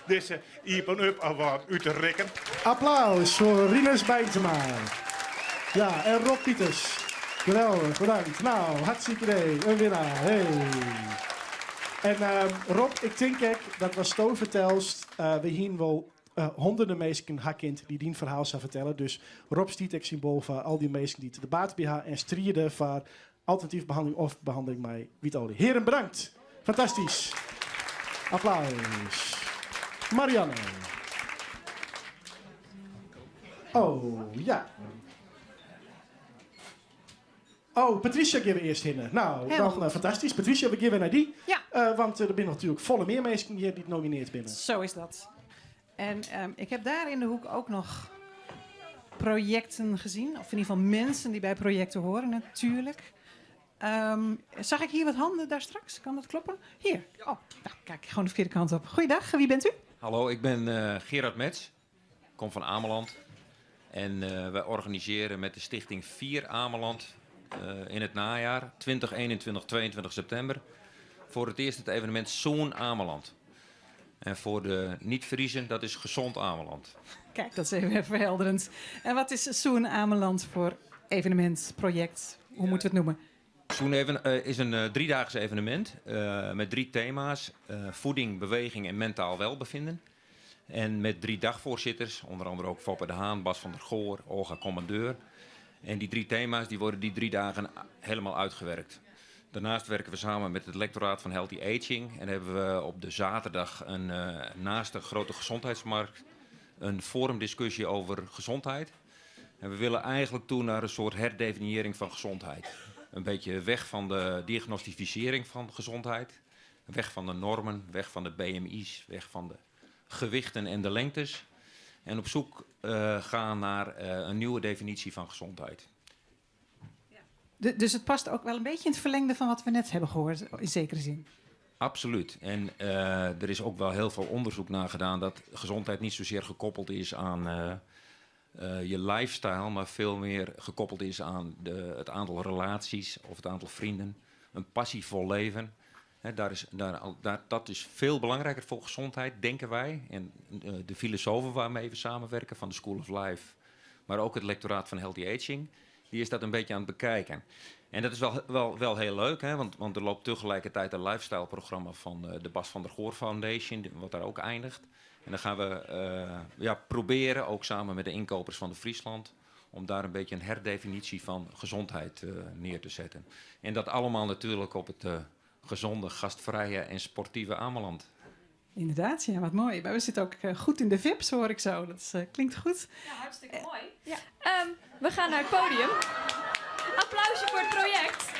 Speaker 17: deze Iepen Up Award uit te rekken.
Speaker 1: Applaus voor Rinus Bijntema. Ja, en Rob Pieters. Geweldig, bedankt. Nou, hartstikke idee. Een winnaar. Hey. En Rob, ik denk dat was Sto vertelst. We hier wel honderden mensen hakkend die die verhaal zou vertellen. Dus Rob stiet ik symbool voor al die mensen die te debat bij en strijden voor alternatieve behandeling of behandeling met wietolie. Heren, bedankt. Fantastisch. Applaus. Marianne. Oh, ja. Oh, Patricia geven we eerst in. Nou, dan fantastisch. Patricia, we geven naar die.
Speaker 6: Ja.
Speaker 1: Want er zijn natuurlijk volle meer mensen hier die genomineerd binnen.
Speaker 6: Zo is dat. En ik heb daar in de hoek ook nog projecten gezien. Of in ieder geval mensen die bij projecten horen natuurlijk. Zag ik hier wat handen daar straks? Kan dat kloppen? Hier. Oh, nou, kijk, gewoon de verkeerde kant op. Goeiedag, wie bent u?
Speaker 18: Hallo, ik ben Gerard Metz. Ik kom van Ameland. En wij organiseren met de stichting 4 Ameland in het najaar, 20, 21, 22 september, voor het eerst het evenement Zoen Ameland. En voor de niet-Friezen, dat is Gezond Ameland.
Speaker 6: Kijk, dat is even verhelderend. En wat is Zoen Ameland voor evenement, project? Hoe moeten we het noemen?
Speaker 18: Zoen is een 3-daags evenement met 3 thema's. Voeding, beweging en mentaal welbevinden. En met 3 dagvoorzitters, onder andere ook Foppe de Haan, Bas van der Goor, Olga Commandeur. En die 3 thema's die worden die 3 dagen helemaal uitgewerkt. Daarnaast werken we samen met het lectoraat van Healthy Aging. En hebben we op de zaterdag naast de grote gezondheidsmarkt een forumdiscussie over gezondheid. En we willen eigenlijk toe naar een soort herdefiniëring van gezondheid. Een beetje weg van de diagnostificering van gezondheid. Weg van de normen, weg van de BMI's, weg van de gewichten en de lengtes. En op zoek gaan naar een nieuwe definitie van gezondheid.
Speaker 6: Dus het past ook wel een beetje in het verlengde van wat we net hebben gehoord, in zekere zin.
Speaker 18: Absoluut. En er is ook wel heel veel onderzoek naar gedaan dat gezondheid niet zozeer gekoppeld is aan je lifestyle, maar veel meer gekoppeld is aan het aantal relaties of het aantal vrienden. Een passievol leven. Dat is veel belangrijker voor gezondheid, denken wij. En de filosofen waarmee we samenwerken van de School of Life, maar ook het lectoraat van Healthy Aging, die is dat een beetje aan het bekijken. En dat is wel heel leuk, hè? Want er loopt tegelijkertijd een lifestyle-programma van de Bas van der Goor Foundation, wat daar ook eindigt. En dan gaan we proberen, ook samen met de inkopers van de Friesland, om daar een beetje een herdefinitie van gezondheid neer te zetten. En dat allemaal natuurlijk op het gezonde, gastvrije en sportieve Ameland.
Speaker 6: Inderdaad, ja, wat mooi. Maar we zitten ook goed in de VIP's, hoor ik zo. Dat klinkt goed.
Speaker 2: Ja, hartstikke mooi. Ja. We gaan naar het podium. Applausje voor het project.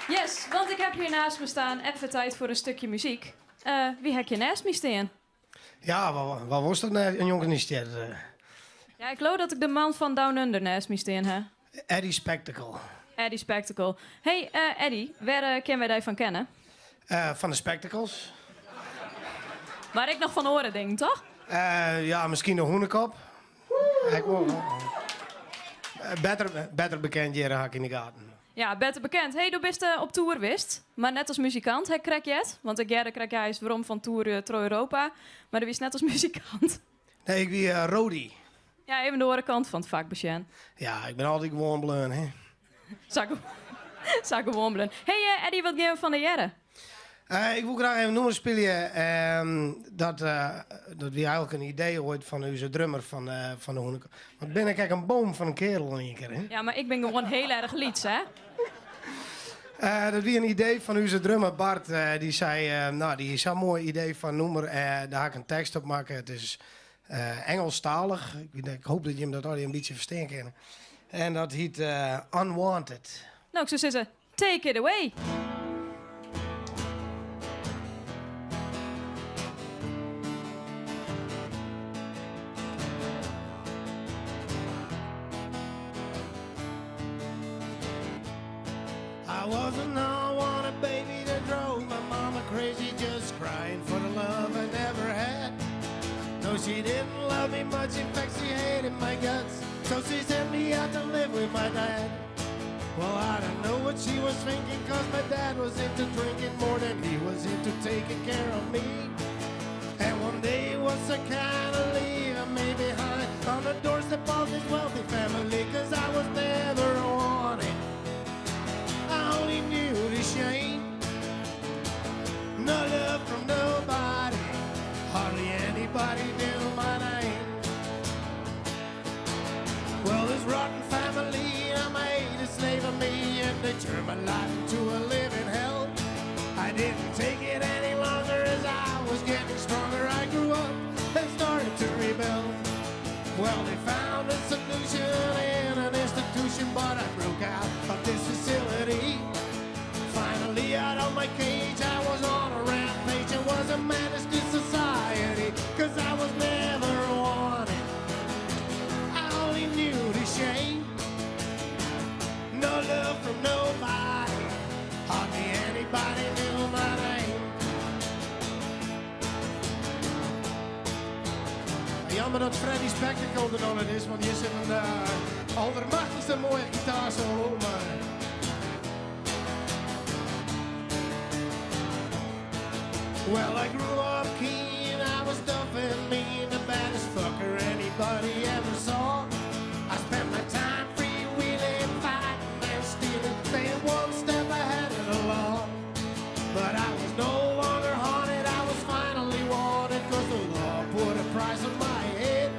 Speaker 2: Yes, want ik heb hier naast me staan even tijd voor een stukje muziek. Wie heb je naast me staan?
Speaker 19: Ja, wat was dat nou, een jongen niet sterren?
Speaker 2: Ja, ik geloof dat ik de man van Down Under naast me staan heb.
Speaker 19: Eddie Spectacle.
Speaker 2: Eddie Spectacle. Hey, Eddie, waar kennen wij die van kennen?
Speaker 19: Van de Spectacles.
Speaker 2: Waar ik nog van horen denk, toch?
Speaker 19: Ja, misschien de Hoenekop. Ik wel. Beter bekend hier in de gaten.
Speaker 2: Ja, beter bekend. Hey, du bist op tour wist, maar net als muzikant. Hey, krijg je het? Want ik krijg jij eens waarom van tour door Europa, maar du wist net als muzikant.
Speaker 19: Nee, ik ben Rodi.
Speaker 2: Ja, even de andere kant van het vak, Bashane.
Speaker 19: Ja, ik ben altijd gewoon bleun, hè.
Speaker 2: Zou gewoon bleun. Hey, Eddie, wat gaan we van de jaren?
Speaker 19: Ik wil graag even nummer spelen dat we eigenlijk een idee ooit van onze drummer van de Hoenekop. Want ben ik een boom van een kerel in één keer, hè.
Speaker 2: Ja, maar ik ben gewoon heel erg lieds, hè?
Speaker 19: Dat was een idee van onze drummer Bart. Die zei, die is zo'n mooi idee van nummer. Daar ga ik een tekst op maken. Het is Engelstalig. Ik hoop dat je hem dat al een beetje verstaan kan. En dat heet Unwanted.
Speaker 2: Nou, ik zou zeggen, take it away.
Speaker 19: I wasn't unwanted baby that drove my mama crazy, just crying for the love I never had. No, she didn't love me much, in fact she hated my guts. So she sent me out to live with my dad. Well, I don't know what she was thinking, cause my dad was into drinking more than he was into taking care of me. And one day was so kind of leaving me behind on the doorstep of this wealthy family, cause I was never wanted. I only knew the shame. No love from nobody, hardly anybody knew my name. Well, this rotten family, I made a slave of me, and they turned my life into a living hell. I didn't take it any longer as I was getting stronger. I grew up and started to rebel. Well, they found a solution in an institution, but I broke out of this facility. Finally, out of my cage, I was on a rampage. It was a menace to society, cause I was never wanted. I only knew the shame. No love from nobody, hardly anybody knew my name. Jammer dat Freddy Spectacle er nog niet is, want hier zit een allermachtigste mooie gitaar zo. Well, I grew up keen, I was tough and mean, the baddest fucker anybody ever saw. I spent my time freewheeling, fighting and stealing, staying one step ahead of the law. But I was no longer haunted, I was finally wanted, cause the law put a price on my head.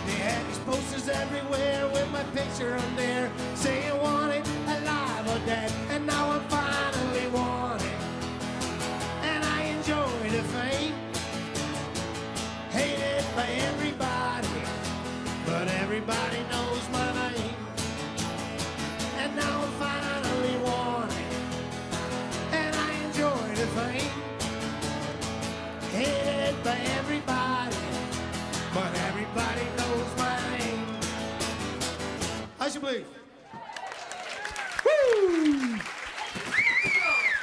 Speaker 19: They had these posters everywhere with my picture on there, saying wanted, alive or dead, and now I'm finally wanted. And I enjoy the fame, hated by everybody, but everybody knows my name. And now I'm finally wanted, and I enjoy the fame, hated by everybody, but everybody knows my name. Alsjeblieft. Woo!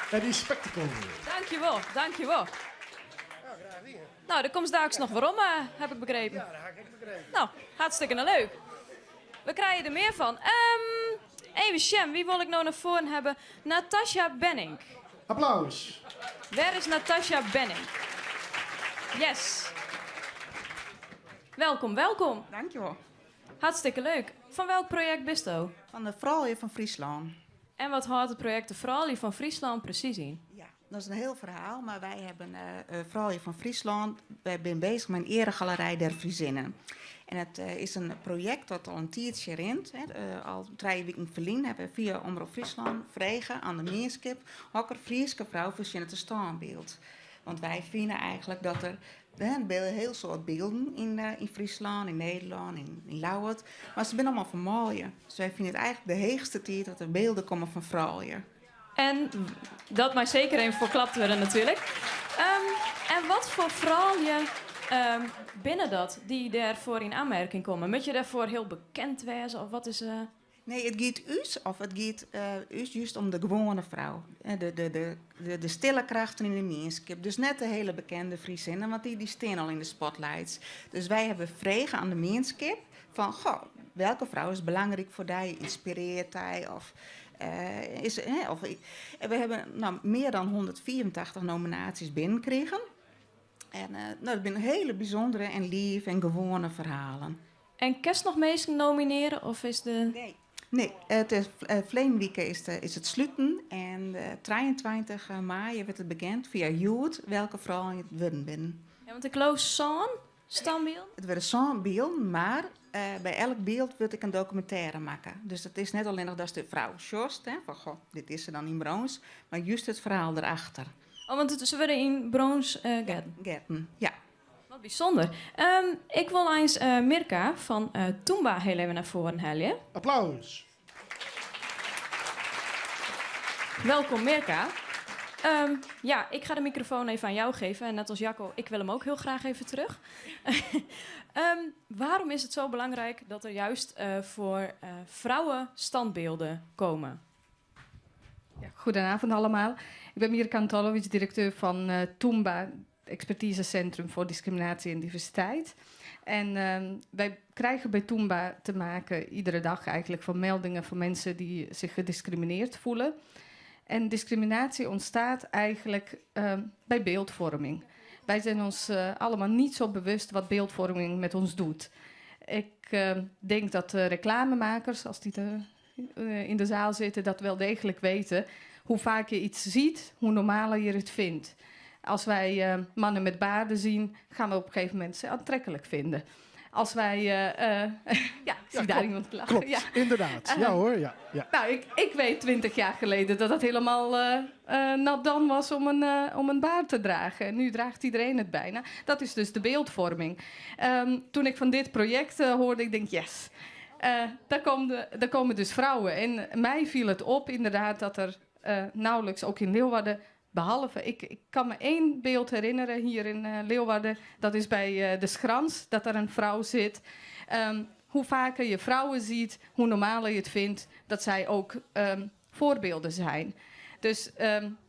Speaker 19: Het is spectacle.
Speaker 2: Dankjewel, dankjewel. Nou, er komt straks nog waarom, heb ik begrepen.
Speaker 19: Ja, dat heb ik begrepen.
Speaker 2: Nou, hartstikke leuk. We krijgen er meer van. Even Shem, wie wil ik nou naar voren hebben? Natasha Benning.
Speaker 1: Applaus.
Speaker 2: Waar is Natasha Benning? Yes. Welkom, welkom.
Speaker 20: Dankjewel.
Speaker 2: Hartstikke leuk. Van welk project bist u?
Speaker 20: Van de Fralje van Friesland.
Speaker 2: En wat houdt het project de Fralje van Friesland precies in?
Speaker 20: Ja, dat is een heel verhaal, maar wij hebben Fralje van Friesland. Wij zijn bezig met een eregalerij der Friezinnen. En het is een project dat al een tijdje rent. Al 3 weken verlien hebben we via Omroep Friesland vregen aan de Meerskip ook een Frieske vrouw voor te standbeeld. Want wij vinden eigenlijk dat er een heel soort beelden in Friesland, in Nederland, in Lauwert. Maar ze zijn allemaal van mooie. Dus wij vinden het eigenlijk de heegste tijd dat er beelden komen van vrouwen.
Speaker 2: En dat maar zeker even verklapt worden natuurlijk. En wat voor vrouwen binnen dat die daarvoor in aanmerking komen? Moet je daarvoor heel bekend wezen of wat is...
Speaker 20: Nee, het gaat us, of het gaat us juist om de gewone vrouw. De stille krachten in de Meerskip. Dus net de hele bekende Friezinnen, want die staan al in de spotlights. Dus wij hebben vregen aan de Meerskip van, goh, welke vrouw is belangrijk voor jou, inspireert hij? We hebben meer dan 184 nominaties binnengekregen. En dat zijn hele bijzondere en lief en gewone verhalen.
Speaker 2: En kerst nog meest nomineren of is de...
Speaker 20: Nee, het is Vleenwieken is het sluiten en 23 maart wordt het bekend via YouTube welke vrouwen het worden binnen.
Speaker 2: Ja, want ik geloof zo'n standbeeld.
Speaker 20: Het wordt zo'n beeld, maar bij elk beeld wil ik een documentaire maken. Dus het is net alleen nog dat de vrouw sjost, van goh, dit is ze dan in brons, maar juist het verhaal erachter.
Speaker 2: Oh, want ze worden in brons
Speaker 20: getten. Ja.
Speaker 2: Wat bijzonder. Ik wil eens Mirka van Toomba heel even naar voren halen.
Speaker 1: Applaus.
Speaker 2: Welkom Mirka. Ja, ik ga de microfoon even aan jou geven. En net als Jacco, ik wil hem ook heel graag even terug. Waarom is het zo belangrijk dat er juist voor vrouwen standbeelden komen?
Speaker 21: Ja, goedenavond allemaal. Ik ben Mirka Antolovic, directeur van Toomba. expertisecentrum voor discriminatie en diversiteit. En wij krijgen bij Toomba te maken iedere dag eigenlijk van meldingen van mensen die zich gediscrimineerd voelen. En discriminatie ontstaat eigenlijk bij beeldvorming. Wij zijn ons allemaal niet zo bewust wat beeldvorming met ons doet. Ik denk dat de reclamemakers, als die in de zaal zitten, dat wel degelijk weten. Hoe vaak je iets ziet, hoe normaler je het vindt. Als wij mannen met baarden zien, gaan we op een gegeven moment ze aantrekkelijk vinden. Als wij... zie daar iemand lachen.
Speaker 1: Klopt,
Speaker 21: ja.
Speaker 1: inderdaad. Ja hoor, ja.
Speaker 21: Nou, ik weet 20 jaar geleden dat het helemaal nat dan was om een baard te dragen. En nu draagt iedereen het bijna. Dat is dus de beeldvorming. Toen ik van dit project hoorde, ik denk yes. Daar komen dus vrouwen. En mij viel het op inderdaad dat er nauwelijks, ook in Leeuwarden, behalve, ik kan me 1 beeld herinneren hier in Leeuwarden. Dat is bij de Schrans, dat er een vrouw zit. Hoe vaker je vrouwen ziet, hoe normaler je het vindt dat zij ook voorbeelden zijn. Dus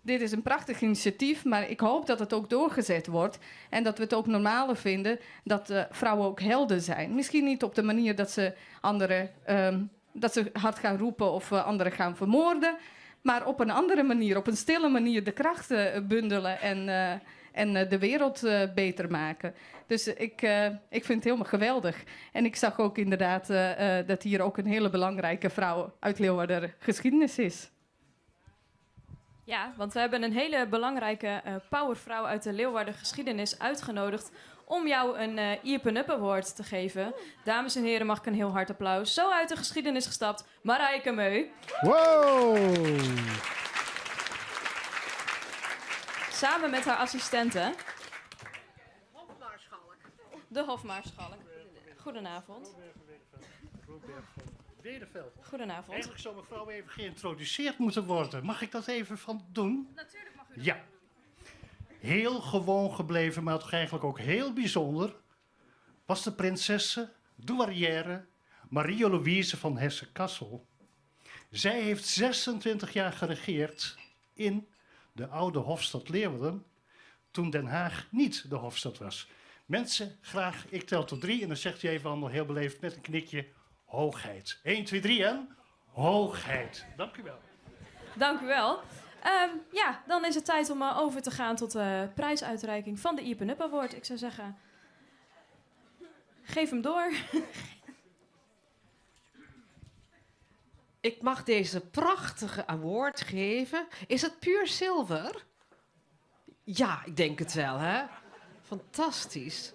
Speaker 21: dit is een prachtig initiatief, maar ik hoop dat het ook doorgezet wordt. En dat we het ook normaler vinden dat vrouwen ook helden zijn. Misschien niet op de manier dat ze anderen dat ze hard gaan roepen of anderen gaan vermoorden. Maar op een andere manier, op een stille manier de krachten bundelen en de wereld beter maken. Dus ik vind het helemaal geweldig. En ik zag ook inderdaad dat hier ook een hele belangrijke vrouw uit Leeuwarden geschiedenis is.
Speaker 2: Ja, want we hebben een hele belangrijke powervrouw uit de Leeuwarden geschiedenis uitgenodigd om jou een Iepen Up Award te geven. Dames en heren, mag ik een heel hard applaus. Zo uit de geschiedenis gestapt, Marijke Meu.
Speaker 1: Wow!
Speaker 2: Samen met haar assistente. De Hofmaarschalk. Goedenavond.
Speaker 22: Wederveld.
Speaker 2: Goedenavond.
Speaker 22: Eigenlijk zou mevrouw even geïntroduceerd moeten worden. Mag ik dat even van doen?
Speaker 2: Natuurlijk mag u.
Speaker 22: Ja. Heel gewoon gebleven, maar toch eigenlijk ook heel bijzonder, was de prinsesse douairière Marie-Louise van Hesse-Kassel. Zij heeft 26 jaar geregeerd in de oude Hofstad Leeuwarden, toen Den Haag niet de Hofstad was. Mensen, graag, ik tel tot 3 en dan zegt u even allemaal heel beleefd met een knikje, hoogheid. 1, 2, 3 en hoogheid. Dank u wel.
Speaker 2: Dank u wel. Ja, dan is het tijd om over te gaan tot de prijsuitreiking van de Iepen Up Award. Ik zou zeggen, geef hem door.
Speaker 11: Ik mag deze prachtige award geven. Is het puur zilver? Ja, ik denk het wel, hè? Fantastisch.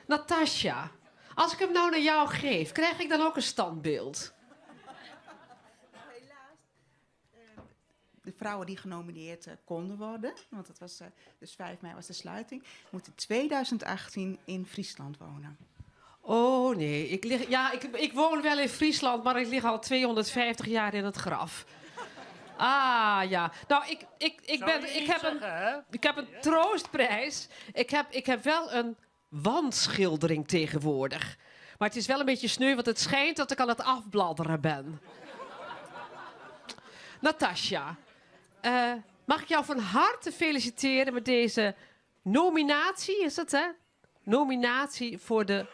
Speaker 11: Natasja, als ik hem nou naar jou geef, krijg ik dan ook een standbeeld?
Speaker 20: De vrouwen die genomineerd konden worden, want het was, dus 5 mei was de sluiting, moeten 2018 in Friesland wonen.
Speaker 11: Oh nee, ik woon wel in Friesland, maar ik lig al 250 jaar in het graf. Ah ja, nou ik heb een troostprijs. Ik heb wel een wandschildering tegenwoordig. Maar het is wel een beetje sneu, want het schijnt dat ik aan het afbladderen ben. Natasja, mag ik jou van harte feliciteren met deze nominatie, is het hè? Nominatie voor de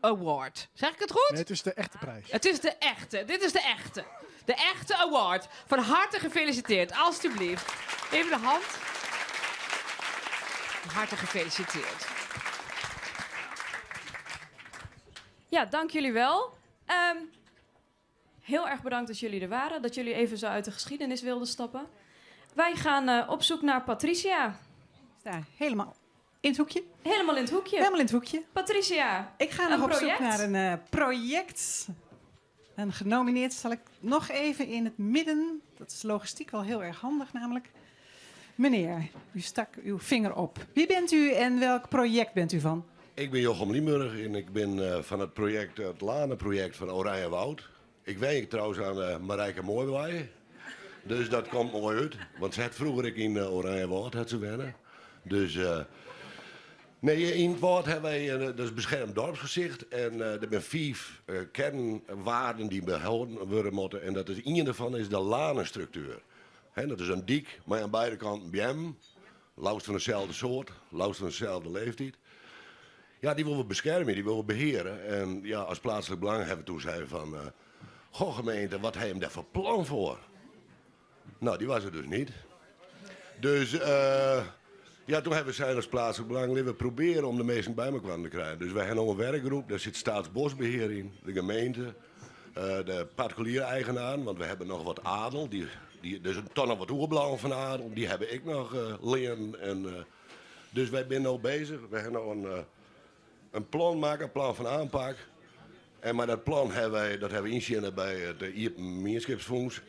Speaker 11: award. Zeg ik het goed?
Speaker 1: Nee, het is de echte prijs.
Speaker 11: Het is de echte, dit is de echte. De echte award. Van harte gefeliciteerd, alstublieft. Even de hand. Van harte gefeliciteerd.
Speaker 2: Ja, dank jullie wel. Heel erg bedankt dat jullie er waren. Dat jullie even zo uit de geschiedenis wilden stappen. Wij gaan op zoek naar Patricia.
Speaker 6: Daar, helemaal in het hoekje.
Speaker 2: Helemaal in het hoekje.
Speaker 6: Helemaal in het hoekje.
Speaker 2: Patricia,
Speaker 6: ik ga nog op zoek naar een project. En genomineerd zal ik nog even in het midden. Dat is logistiek wel heel erg handig namelijk. Meneer, u stak uw vinger op. Wie bent u en welk project bent u van?
Speaker 23: Ik ben Jochem Lieburg en ik ben van het project, het Lanenproject van Oranje Woud. Ik werk trouwens aan Marijke Mooiwaai. Dus dat komt mooi uit. Want ze had vroeger in Oranje Woud had ze wennen. Dus nee, in het woord hebben wij dat is beschermd dorpsgezicht. En er zijn 5 kernwaarden die behouden worden moeten. En dat is één daarvan is de lanenstructuur. Dat is een dik, maar aan beide kanten BM. Laus van dezelfde soort, laus van dezelfde leeftijd. Ja, die willen we beschermen, die willen we beheren. En ja, als plaatselijk belang hebben we toen zeiden van... goh gemeente, wat heb je hem daar voor plan voor? Nou, die was er dus niet. Dus ja, toen hebben we zijn als plaatselijk belang... we proberen om de meesten bij elkaar te krijgen. Dus wij hebben nog een werkgroep, daar zit Staatsbosbeheer in, de gemeente... de particuliere eigenaar, want we hebben nog wat adel. Dus een ton of wat oerbelang van adel, die heb ik nog leren. Dus wij zijn nu bezig. We hebben nog een plan maken, een plan van aanpak. Maar dat plan hebben we inzien bij het Ierpenmeerskipsfonds.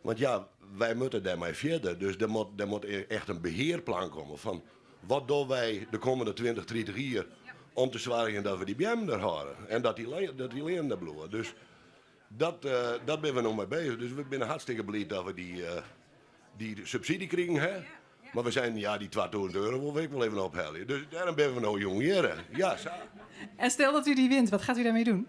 Speaker 23: Want ja, wij moeten daarmee verder. Dus er moet echt een beheerplan komen van wat doen wij de komende 20, 30 jaar om te zorgen dat we die BM er houden. En dat die leren daar bloeien. Dus dat ben we nog mee bezig. Dus we zijn hartstikke blij dat we die subsidie krijgen. Hè? Maar we zijn, ja, die 2000 euro wil ik wel even ophalen. Dus daarom ben we nog jong heren. Ja, zo.
Speaker 6: En stel dat u die wint, wat gaat u daarmee doen?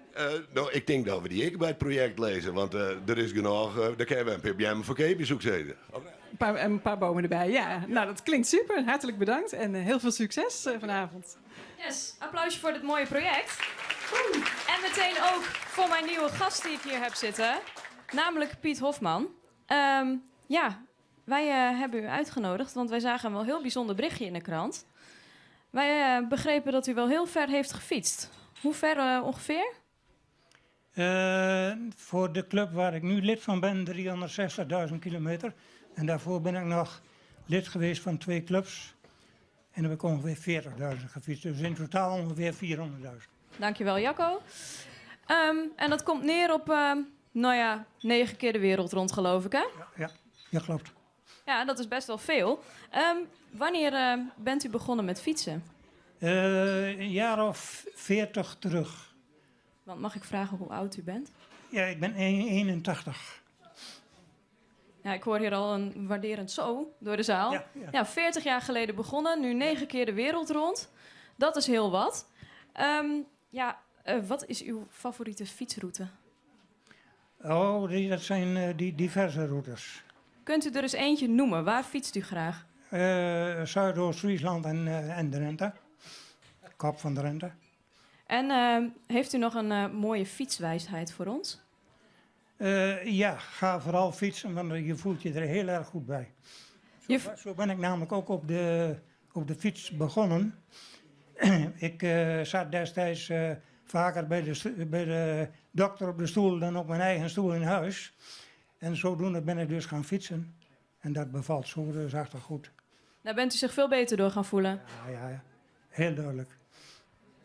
Speaker 23: Nou, ik denk dat we die bij het project lezen. Want er is genoeg, daar kunnen we een PBM voor keepjes ook zetten.
Speaker 6: Een paar bomen erbij, ja. Nou, dat klinkt super. Hartelijk bedankt en heel veel succes vanavond.
Speaker 2: Yes, applausje voor dit mooie project. En meteen ook voor mijn nieuwe gast die ik hier heb zitten. Namelijk Piet Hofman. Ja, wij hebben u uitgenodigd, want wij zagen een wel heel bijzonder berichtje in de krant. Wij begrepen dat u wel heel ver heeft gefietst. Hoe ver ongeveer?
Speaker 3: Voor de club waar ik nu lid van ben, 360.000 kilometer. En daarvoor ben ik nog lid geweest van 2 clubs. En dan heb ik ongeveer 40.000 gefietst. Dus in totaal ongeveer 400.000.
Speaker 2: Dankjewel, Jacco. En dat komt neer op, 9 keer de wereld rond, geloof ik, hè?
Speaker 3: Ja, klopt.
Speaker 2: Ja, dat is best wel veel. Wanneer bent u begonnen met fietsen?
Speaker 3: Een jaar of 40 terug.
Speaker 2: Want mag ik vragen hoe oud u bent?
Speaker 3: Ja, ik ben 81.
Speaker 2: Ja, ik hoor hier al een waarderend zo door de zaal. Ja, 40 jaar geleden begonnen, nu 9 keer de wereld rond. Dat is heel wat. Wat is uw favoriete fietsroute?
Speaker 3: Dat zijn die diverse routes.
Speaker 2: Kunt u er eens eentje noemen? Waar fietst u graag?
Speaker 3: Zuidoost-Friesland en Drenthe. Kop van Drenthe.
Speaker 2: En heeft u nog een mooie fietswijsheid voor ons?
Speaker 3: Ja, ga vooral fietsen, want je voelt je er heel erg goed bij. Zo ben ik namelijk ook op de fiets begonnen. Ik zat destijds vaker bij de dokter op de stoel dan op mijn eigen stoel in huis. En zodoende ben ik dus gaan fietsen. En dat bevalt zo dus achter goed.
Speaker 2: Daar bent u zich veel beter door gaan voelen?
Speaker 3: Ja. Heel duidelijk.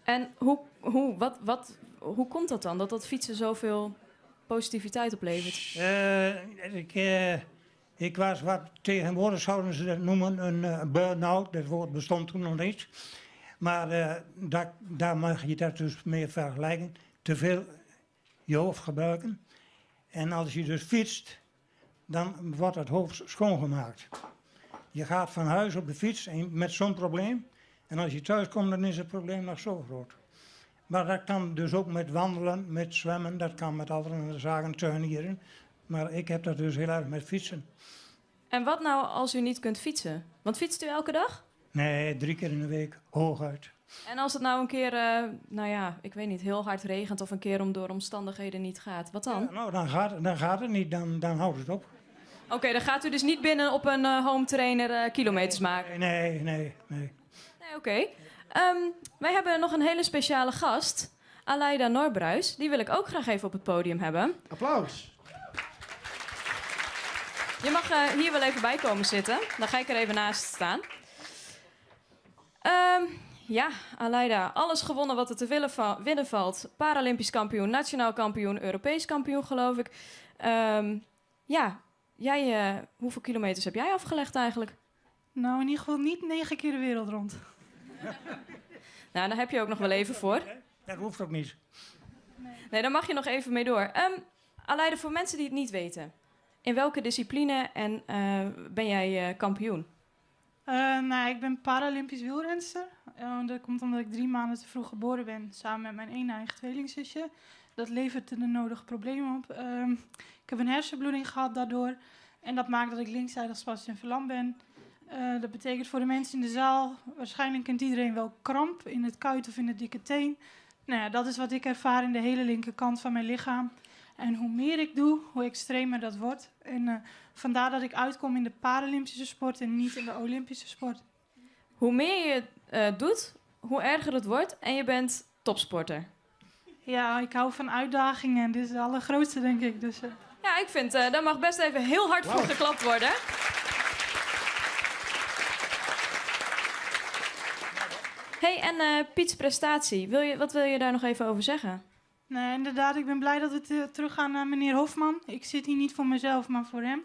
Speaker 2: En hoe komt dat dan, dat fietsen zoveel positiviteit oplevert?
Speaker 3: Ik was wat tegenwoordig zouden ze dat noemen een burn-out. Dat woord bestond toen nog niet. Maar daar mag je dat dus mee vergelijken. Te veel je hoofd gebruiken. En als je dus fietst, dan wordt het hoofd schoongemaakt. Je gaat van huis op de fiets met zo'n probleem. En als je thuis komt, dan is het probleem nog zo groot. Maar dat kan dus ook met wandelen, met zwemmen. Dat kan met andere zaken, tuinieren. Maar ik heb dat dus heel erg met fietsen.
Speaker 2: En wat nou als u niet kunt fietsen? Want fietst u elke dag?
Speaker 3: Nee, 3 keer in de week, hooguit.
Speaker 2: En als het nou een keer, ik weet niet, heel hard regent of een keer door omstandigheden niet gaat, wat dan?
Speaker 3: Ja, nou, dan gaat het niet, dan houdt het op.
Speaker 2: Oké, dan gaat u dus niet binnen op een home trainer kilometers maken?
Speaker 3: Nee.
Speaker 2: Oké. Wij hebben nog een hele speciale gast, Aleida Norbruis. Die wil ik ook graag even op het podium hebben.
Speaker 1: Applaus.
Speaker 2: Je mag hier wel even bij komen zitten. Dan ga ik er even naast staan. Ja, Aleida, alles gewonnen wat er te winnen valt. Paralympisch kampioen, nationaal kampioen, Europees kampioen, geloof ik. Hoeveel kilometers heb jij afgelegd eigenlijk?
Speaker 4: Nou, in ieder geval niet 9 keer de wereld rond.
Speaker 2: Nou, daar heb je ook nog wel even voor.
Speaker 3: Dat hoeft ook niet.
Speaker 2: Nee, daar mag je nog even mee door. Aleida, voor mensen die het niet weten. In welke discipline ben jij kampioen?
Speaker 4: Ik ben Paralympisch wielrenster. Dat komt omdat ik 3 maanden te vroeg geboren ben, samen met mijn een-eigen tweelingzusje. Dat levert de nodige problemen op. Ik heb een hersenbloeding gehad daardoor. En dat maakt dat ik linkszijdig spastisch en verlamd ben. Dat betekent voor de mensen in de zaal, waarschijnlijk kent iedereen wel kramp in het kuit of in de dikke teen. Nou ja, dat is wat ik ervaar in de hele linkerkant van mijn lichaam. En hoe meer ik doe, hoe extremer dat wordt. En vandaar dat ik uitkom in de Paralympische sport en niet in de Olympische sport.
Speaker 2: Hoe meer je doet, hoe erger het wordt en je bent topsporter.
Speaker 4: Ja, ik hou van uitdagingen. Dit is de allergrootste, denk ik. Dus,
Speaker 2: Ja, ik vind, daar mag best even heel hard voor geklapt worden. Hey, en Piets prestatie, wat wil je daar nog even over zeggen?
Speaker 4: Nee, inderdaad, ik ben blij dat we teruggaan naar meneer Hofman. Ik zit hier niet voor mezelf, maar voor hem.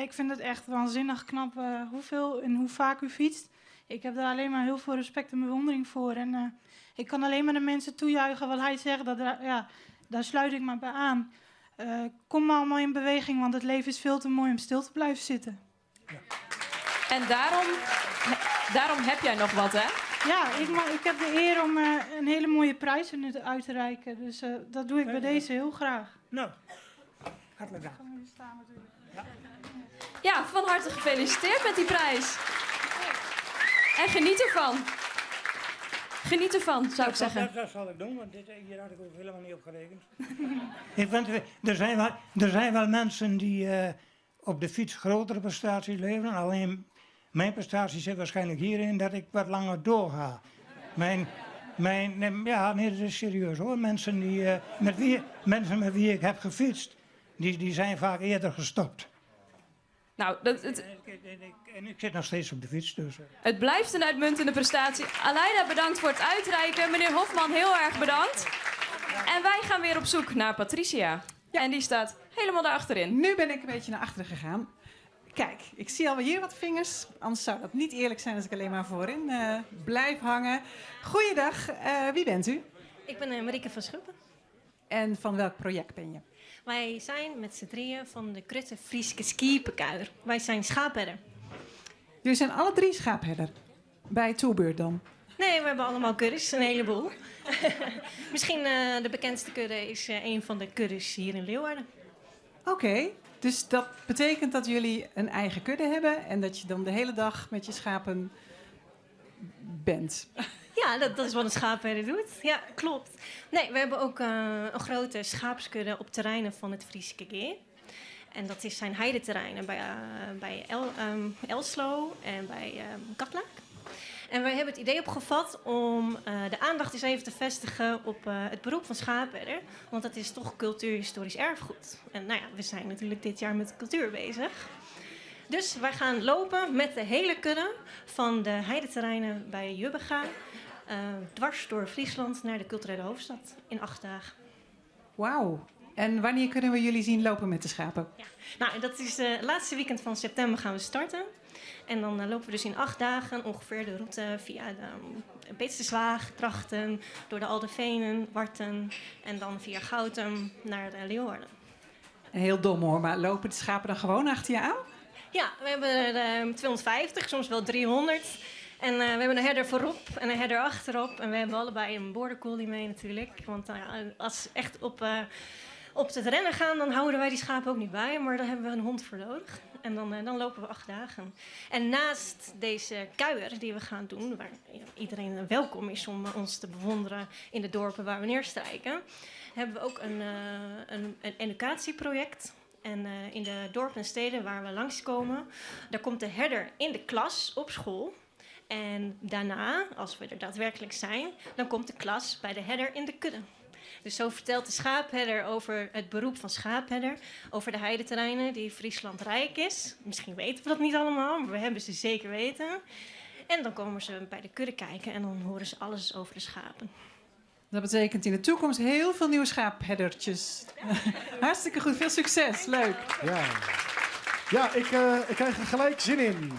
Speaker 4: Ik vind het echt waanzinnig knap hoeveel en hoe vaak u fietst. Ik heb daar alleen maar heel veel respect en bewondering voor. En ik kan alleen maar de mensen toejuichen wat hij zegt. Daar sluit ik me bij aan. Kom maar allemaal in beweging, want het leven is veel te mooi om stil te blijven zitten.
Speaker 2: Ja. En daarom heb jij nog wat, hè?
Speaker 4: Ja, ik heb de eer om een hele mooie prijs uit te reiken. Dus dat doe ik bij deze heel graag.
Speaker 3: Nou, hartelijk dank.
Speaker 2: Ja, van harte gefeliciteerd met die prijs. En geniet ervan. Geniet ervan, zou ik zeggen.
Speaker 3: Dat zal ik doen, want hier had ik ook helemaal niet op gerekend. Ik vind, er zijn wel mensen die op de fiets grotere prestaties leveren. Alleen mijn prestatie zit waarschijnlijk hierin dat ik wat langer doorga. Ja, nee, dat is serieus hoor. Mensen met wie ik heb gefietst, die zijn vaak eerder gestopt.
Speaker 2: Nou,
Speaker 3: en ik zit nog steeds op de fiets, dus...
Speaker 2: Het blijft een uitmuntende prestatie. Aleida, bedankt voor het uitreiken. Meneer Hofman, heel erg bedankt. En wij gaan weer op zoek naar Patricia. Ja. En die staat helemaal daarachterin.
Speaker 6: Nu ben ik een beetje naar achteren gegaan. Kijk, ik zie alweer hier wat vingers. Anders zou dat niet eerlijk zijn als ik alleen maar voorin blijf hangen. Goeiedag, wie bent u?
Speaker 5: Ik ben Marieke van Schuppen.
Speaker 6: En van welk project ben je?
Speaker 5: Wij zijn met z'n drieën van de Krutte Frieske Skiepenkuier. Wij zijn schaapherder.
Speaker 6: Jullie zijn alle drie schaapherder? Bij Toerbeurt dan?
Speaker 5: Nee, we hebben allemaal kuddes, een heleboel. Misschien de bekendste kudde is een van de kuddes hier in Leeuwarden.
Speaker 6: Oké, dus dat betekent dat jullie een eigen kudde hebben en dat je dan de hele dag met je schapen bent.
Speaker 5: Ja, dat is wat een schaapherder doet. Ja, klopt. Nee, we hebben ook een grote schaapskudde op terreinen van het Frieske Geer. En dat zijn heideterreinen bij Elslo en bij Katlaak. En wij hebben het idee opgevat om de aandacht eens even te vestigen op het beroep van schaapherder. Want dat is toch cultuurhistorisch erfgoed. En nou ja, we zijn natuurlijk dit jaar met cultuur bezig. Dus wij gaan lopen met de hele kudde van de heideterreinen bij Jubbega. Dwars door Friesland naar de culturele hoofdstad in 8 dagen.
Speaker 6: Wauw. En wanneer kunnen we jullie zien lopen met de schapen?
Speaker 5: Ja. Nou, dat is het laatste weekend van september gaan we starten. En dan lopen we dus in 8 dagen ongeveer de route via de Beetsteslaag, Drachten, door de Aldevenen, Warten en dan via Goutum naar Leeuwarden.
Speaker 6: Heel dom hoor, maar lopen de schapen dan gewoon achter je aan?
Speaker 5: Ja, we hebben er 250, soms wel 300. En we hebben een herder voorop en een herder achterop. En we hebben allebei een border collie mee natuurlijk. Want als ze echt op het rennen gaan, dan houden wij die schapen ook niet bij. Maar daar hebben we een hond voor nodig. En dan lopen we 8 dagen. En naast deze kuier die we gaan doen, waar iedereen welkom is om ons te bewonderen in de dorpen waar we neerstrijken, hebben we ook een educatieproject. En in de dorpen en steden waar we langskomen, daar komt de herder in de klas op school. En daarna, als we er daadwerkelijk zijn, dan komt de klas bij de herder in de kudde. Dus zo vertelt de schaapherder over het beroep van schaapherder, over de heideterreinen die Friesland rijk is. Misschien weten we dat niet allemaal, maar we hebben ze zeker weten. En dan komen ze bij de kudde kijken en dan horen ze alles over de schapen.
Speaker 6: Dat betekent in de toekomst heel veel nieuwe schaapherdertjes. Hartstikke goed, veel succes, leuk.
Speaker 1: Ja, ik krijg er gelijk zin in.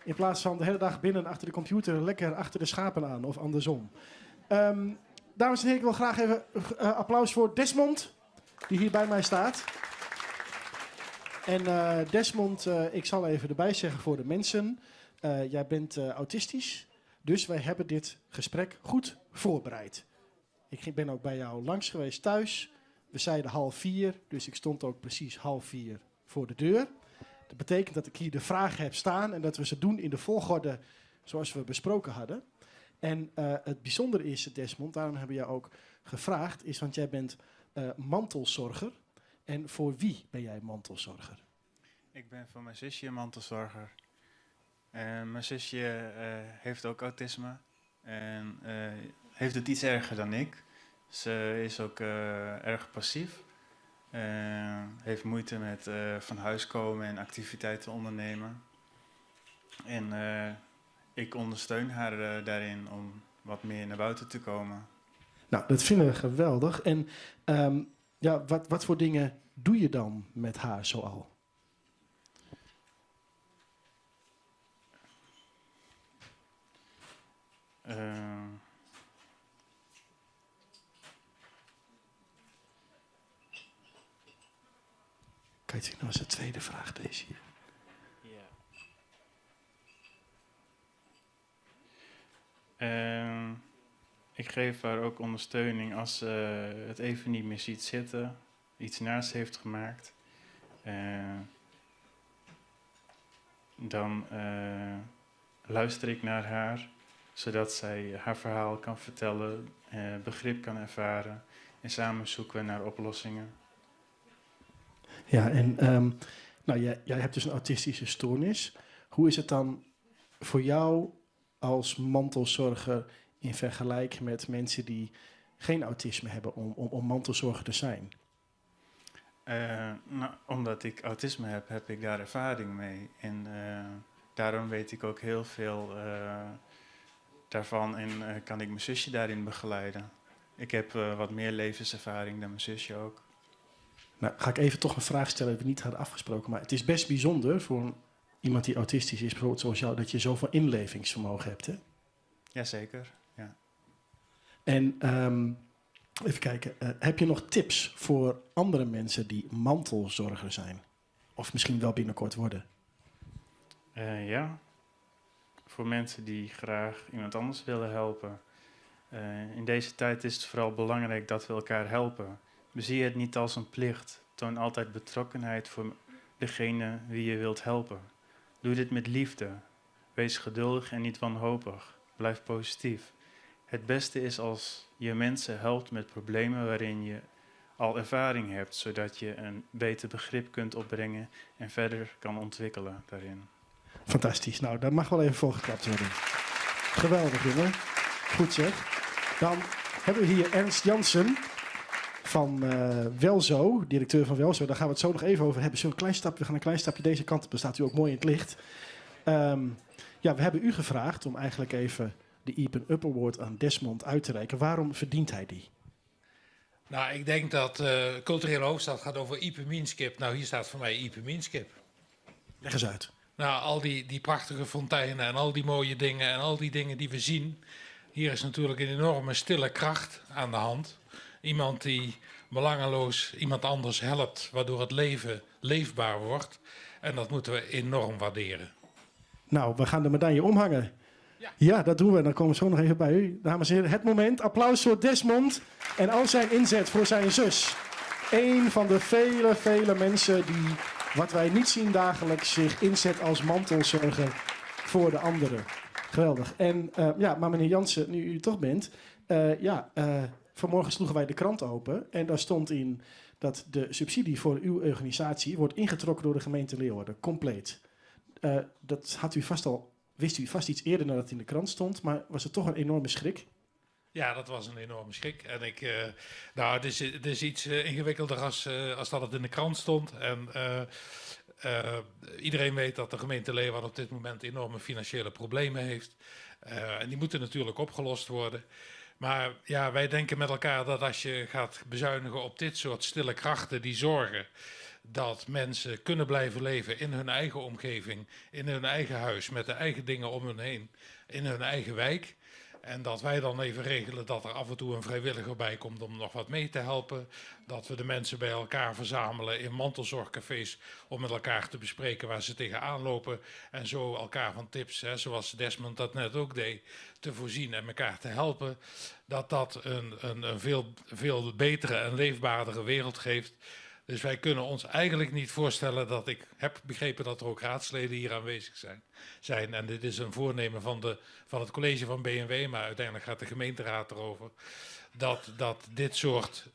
Speaker 1: In plaats van de hele dag binnen achter de computer, lekker achter de schapen aan of andersom. Dames en heren, ik wil graag even applaus voor Desmond, die hier bij mij staat. En Desmond, ik zal even erbij zeggen voor de mensen. Jij bent autistisch, dus wij hebben dit gesprek goed voorbereid. Ik ben ook bij jou langs geweest thuis. We zeiden 3:30, dus ik stond ook precies 3:30 voor de deur. Dat betekent dat ik hier de vragen heb staan en dat we ze doen in de volgorde zoals we besproken hadden. En het bijzondere is, Desmond, daarom hebben we jou ook gevraagd, is want jij bent mantelzorger. En voor wie ben jij mantelzorger?
Speaker 7: Ik ben voor mijn zusje mantelzorger. En mijn zusje heeft ook autisme en heeft het iets erger dan ik. Ze is ook erg passief. Heeft moeite met van huis komen en activiteiten ondernemen. En ik ondersteun haar daarin om wat meer naar buiten te komen.
Speaker 1: Nou, dat vinden we geweldig. En ja, wat voor dingen doe je dan met haar zoal? Kan je het zien, dat was de tweede vraag, deze hier.
Speaker 7: Ik geef haar ook ondersteuning als ze het even niet meer ziet zitten, iets naast heeft gemaakt. Dan luister ik naar haar, zodat zij haar verhaal kan vertellen, begrip kan ervaren en samen zoeken we naar oplossingen.
Speaker 1: Ja, en nou, jij hebt dus een autistische stoornis. Hoe is het dan voor jou als mantelzorger in vergelijking met mensen die geen autisme hebben om mantelzorger te zijn?
Speaker 7: Nou, omdat ik autisme heb, heb ik daar ervaring mee. En daarom weet ik ook heel veel daarvan en kan ik mijn zusje daarin begeleiden. Ik heb wat meer levenservaring dan mijn zusje ook.
Speaker 1: Nou, ga ik even toch een vraag stellen die we niet hadden afgesproken. Maar het is best bijzonder voor iemand die autistisch is, bijvoorbeeld zoals jou, dat je zoveel inlevingsvermogen hebt, hè?
Speaker 7: Jazeker, ja.
Speaker 1: En even kijken, heb je nog tips voor andere mensen die mantelzorger zijn? Of misschien wel binnenkort worden?
Speaker 7: Ja, voor mensen die graag iemand anders willen helpen. In deze tijd is het vooral belangrijk dat we elkaar helpen. Bezie het niet als een plicht. Toon altijd betrokkenheid voor degene wie je wilt helpen. Doe dit met liefde. Wees geduldig en niet wanhopig. Blijf positief. Het beste is als je mensen helpt met problemen waarin je al ervaring hebt, zodat je een beter begrip kunt opbrengen en verder kan ontwikkelen daarin.
Speaker 1: Fantastisch. Nou, dat mag wel even voorgeklapt worden. Geweldig, jongen. Goed zeg. Dan hebben we hier Ernst Jansen van Welzo, directeur van Welzo. Daar gaan we het zo nog even over hebben. We gaan een klein stapje deze kant op. Dan staat u ook mooi in het licht. Ja, we hebben u gevraagd om eigenlijk even de Ipen Up Award aan Desmond uit te reiken. Waarom verdient hij die?
Speaker 8: Nou, ik denk dat culturele hoofdstad gaat over Ipe Minskip. Nou, hier staat voor mij Ipe Minskip.
Speaker 1: Leg eens uit.
Speaker 8: Nou, al die prachtige fonteinen en al die mooie dingen en al die dingen die we zien. Hier is natuurlijk een enorme stille kracht aan de hand. Iemand die belangeloos iemand anders helpt, waardoor het leven leefbaar wordt. En dat moeten we enorm waarderen.
Speaker 1: Nou, we gaan de medaille omhangen. Ja, dat doen we. Dan komen we zo nog even bij u. Dames en heren, het moment. Applaus voor Desmond en al zijn inzet voor zijn zus. Eén van de vele mensen die, wat wij niet zien dagelijks, zich inzet als mantelzorger voor de anderen. Geweldig. En ja, maar meneer Jansen, nu u toch bent, vanmorgen sloegen wij de krant open en daar stond in dat de subsidie voor uw organisatie wordt ingetrokken door de gemeente Leeuwarden, compleet. Dat had u wist u vast iets eerder nadat het in de krant stond, maar was het toch een enorme schrik?
Speaker 8: Ja, dat was een enorme schrik. En het is iets ingewikkelder als dat het in de krant stond. En iedereen weet dat de gemeente Leeuwarden op dit moment enorme financiële problemen heeft. En die moeten natuurlijk opgelost worden. Maar ja, wij denken met elkaar dat als je gaat bezuinigen op dit soort stille krachten die zorgen dat mensen kunnen blijven leven in hun eigen omgeving, in hun eigen huis, met de eigen dingen om hun heen, in hun eigen wijk. En dat wij dan even regelen dat er af en toe een vrijwilliger bij komt om nog wat mee te helpen. Dat we de mensen bij elkaar verzamelen in mantelzorgcafés om met elkaar te bespreken waar ze tegenaan lopen. En zo elkaar van tips, zoals Desmond dat net ook deed, te voorzien en elkaar te helpen. Dat een veel betere en leefbaardere wereld geeft. Dus wij kunnen ons eigenlijk niet voorstellen dat ik heb begrepen dat er ook raadsleden hier aanwezig zijn. En dit is een voornemen van het college van BMW, maar uiteindelijk gaat de gemeenteraad erover. Dat dit soort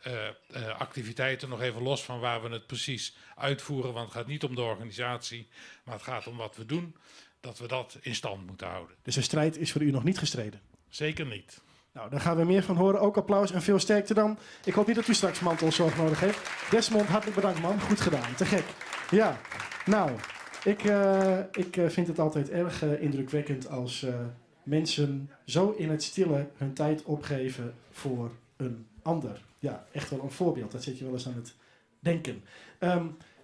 Speaker 8: activiteiten, nog even los van waar we het precies uitvoeren, want het gaat niet om de organisatie, maar het gaat om wat we doen, dat we dat in stand moeten houden.
Speaker 1: Dus de strijd is voor u nog niet gestreden?
Speaker 8: Zeker niet.
Speaker 1: Nou, daar gaan we meer van horen. Ook applaus en veel sterkte dan. Ik hoop niet dat u straks mantelzorg nodig heeft. Desmond, hartelijk bedankt man. Goed gedaan. Te gek. Ja, nou, ik vind het altijd erg indrukwekkend als mensen zo in het stille hun tijd opgeven voor een ander. Ja, echt wel een voorbeeld. Dat zit je wel eens aan het denken.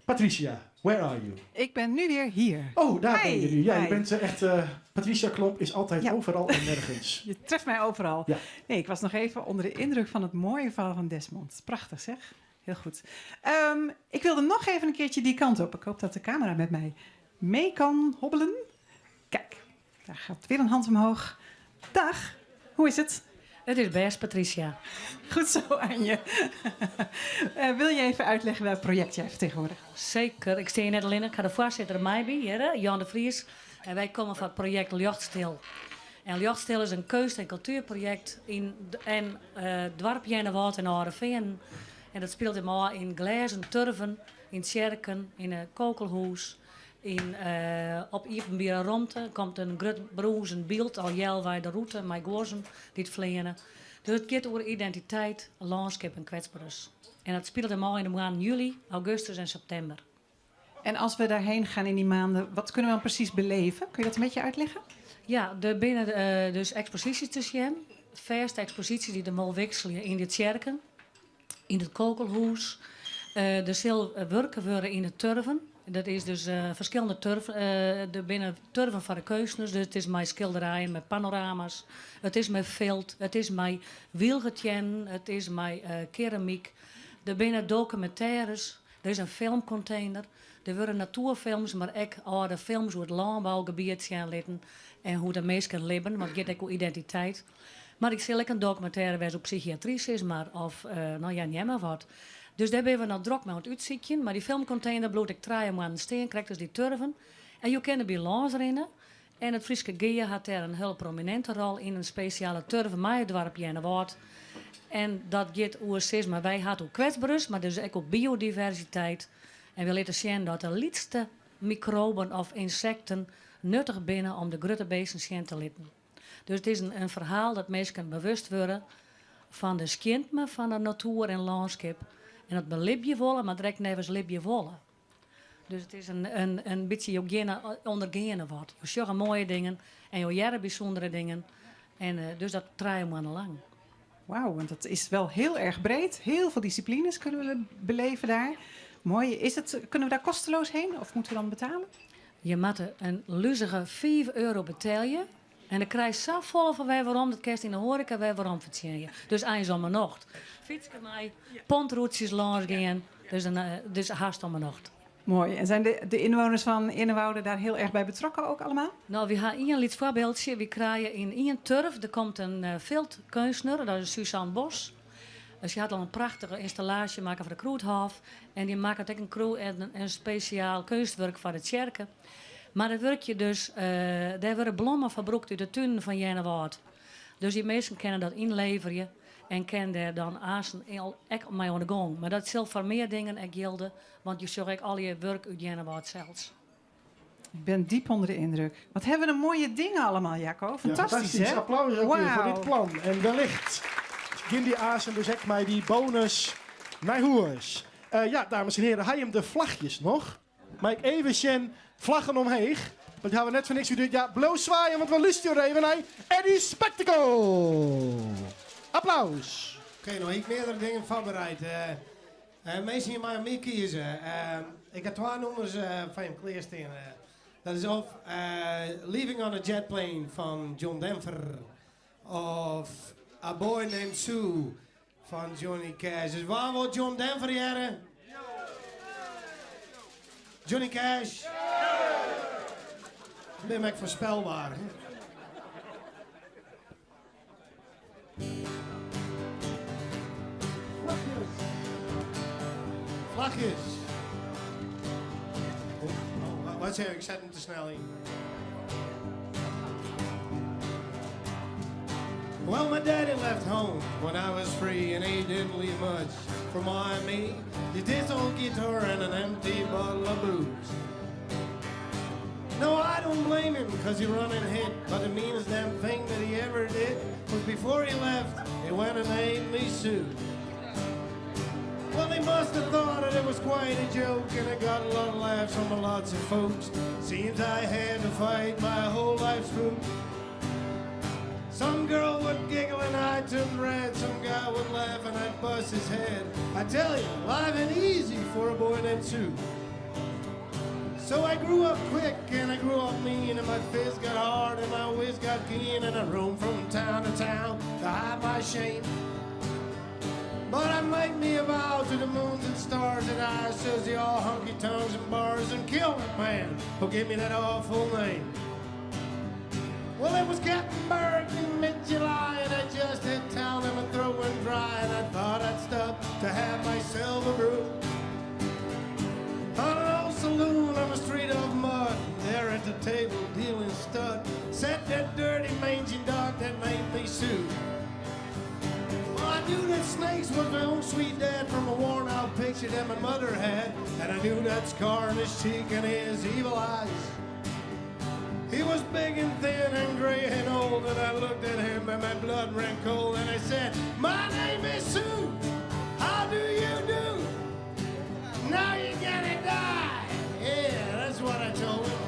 Speaker 1: Patricia, where are you?
Speaker 6: Ik ben nu weer hier.
Speaker 1: Oh, daar ben je nu. Ja, je
Speaker 6: Hi.
Speaker 1: bent echt... Patricia Klomp is altijd overal en nergens.
Speaker 6: Je treft mij overal.
Speaker 1: Ja.
Speaker 6: Nee, ik was nog even onder de indruk van het mooie verhaal van Desmond. Prachtig zeg. Heel goed. Ik wilde nog even een keertje die kant op. Ik hoop dat de camera met mij mee kan hobbelen. Kijk, daar gaat weer een hand omhoog. Dag, hoe is het?
Speaker 9: Het is best, Patricia.
Speaker 6: Goed zo, Anje. Wil je even uitleggen welk project jij vertegenwoordigt?
Speaker 9: Zeker. Ik sta hier net alleen. Ik ga de voorzitter mij bij, hier, Jan de Vries. En wij komen van het project Ljochtstil. En Ljochtstil is een kunst- en cultuurproject in het dorp Jennewoud en Aardenveen. En dat speelt hem al in glazen, turven, in tjerken, in een kokelhuis. Op Iepenbier Romte komt een groot brozen beeld al jel bij de route met gozen die het vliegen. Dus het gaat over identiteit, landschap en kwetsbaarheid. En dat speelt hem al in de maanden juli, augustus en september.
Speaker 6: En als we daarheen gaan in die maanden, wat kunnen we dan precies beleven? Kun je dat een beetje uitleggen?
Speaker 9: Ja, er binnen dus exposities te zien. Verste exposities die de mol wisselen in de tjerken, in het kokelhuis. Er zullen werken worden in de turven. Dat is dus verschillende turven. Er binnen turven van de keuzes. Dus het is met schilderijen, met panorama's. Het is met vilt. Het is met wielgetjen. Het is met keramiek. Er binnen documentaires. Er is een filmcontainer. Er worden natuurfilms, maar ook oude films hoe het landbouwgebied gaan litten. En hoe de mensen leven. Want het gaat ook om identiteit. Maar ik zie ook een documentaire waar op psychiatrie is, maar of niet maar wat. Dus daar ben we nog druk met het uitzieken. Maar die filmcontainer bloed ik 3 maanden steen, krijgt dus die turven. En je kan er bij langs rennen. En het Frieske Geer had daar een heel prominente rol in een speciale turven met het dorp Jennewoud. En dat gaat over maar wij hadden ook kwetsbaarheid, maar dus ook biodiversiteit. En we laten zien dat de liefste microben of insecten nuttig binnen om de grote beesten te litten. Dus het is een verhaal dat mensen bewust worden van de schindme van de natuur en landschap. En dat belib je wollen, maar direct nevens lib je wollen. Dus het is een beetje ondergene wat. Je ziet mooie dingen en je jaren bijzondere dingen. En dus dat 3 maanden lang.
Speaker 6: Wauw, want dat is wel heel erg breed. Heel veel disciplines kunnen we beleven daar. Mooi. Kunnen we daar kosteloos heen of moeten we dan betalen?
Speaker 9: Je moet een luzige €5 betalen. En dan krijg je zo vol van wij waarom dat kerst in de horeca, wij waarom vertellen. Dus eens om een nacht. Fietsen mij, pontroetjes langs gaan. Dus haast om een nacht.
Speaker 6: Mooi. En zijn de inwoners van Innewoude daar heel erg bij betrokken ook allemaal?
Speaker 9: Nou, we hebben een lied voorbeeldje. We krijgen in een turf, er komt een viltkunstenaar, dat is Suzanne Bos. Dus je had al een prachtige installatie maken voor de Kroethof. En die maakt ook een crew en een speciaal kunstwerk voor de kerken. Maar dat werkje dus, daar worden bloemen verbroekt uit de tuin van Jennewoud. Dus die mensen kunnen dat inleveren en kunnen daar dan aanstaan echt mee aan de gang. Maar dat zal voor meer dingen ook gelden, want je zag al je werk uit Jennewoud zelfs.
Speaker 6: Ik ben diep onder de indruk. Wat hebben we een mooie dingen allemaal, Jacco. Fantastisch, hè?
Speaker 1: Applaus ook weer voor dit plan. En wellicht Gindi Aasen dus echt mij die bonus naar hoers. Ja, dames en heren, hij hem de vlagjes nog. Maar ik even zien vlaggen omheen. Want die hebben we net van niks gedaan. Ja, bloos zwaaien, want we luisteren even naar Eddie Spectacle. Applaus.
Speaker 19: Oké, nog iets meerdere dingen voorbereid. Mensen hier maar meer kiezen. Ik heb 2 nummers van hem klaarstaan. Dat is of Leaving on a Jet Plane van John Denver. Of A Boy Named Sue van Johnny Cash. Dus waar wordt John Denver jaren? Johnny Cash? Ik ben ik voorspelbaar. Hè? Vlagjes. Wat zeg ik? Zet hem te snel in. Well, my daddy left home when I was free, and he didn't leave much for Ma and me. Just this old guitar and an empty bottle of booze. No, I don't blame him, cause he run and hit, but the meanest damn thing that he ever did was before he left, he went and named me Sue. Well, they must have thought that it was quite a joke, and I got a lot of laughs from lots of folks. Seems I had to fight my whole life through. Some girl would giggle and I'd turn red. Some guy would laugh and I'd bust his head. I tell you, life ain't easy for a boy named Sue. So I grew up quick and I grew up mean, and my fist got hard and my whiz got keen, and I roamed from town to town to hide my shame. But I make me a vow to the moons and stars that I says the all hunky tongues and bars and kill that man who gave me that awful name. Well, it was Gatlinburg in mid-July, and I just hit town and my throat went dry, and I thought I'd stop to have myself a brew. On an old saloon on a street of mud, there at the table dealing stud, sat that dirty mangy dog that named me Sue. Well, I knew that Snakes was my own sweet dad from a worn-out picture that my mother had, and I knew that scar on his cheek and his evil eyes. He was big and thin and gray and old, and I looked at him and my blood ran cold, and I said, "My name is Sue, how do you do? Now you're gonna die." Yeah, that's what I told him.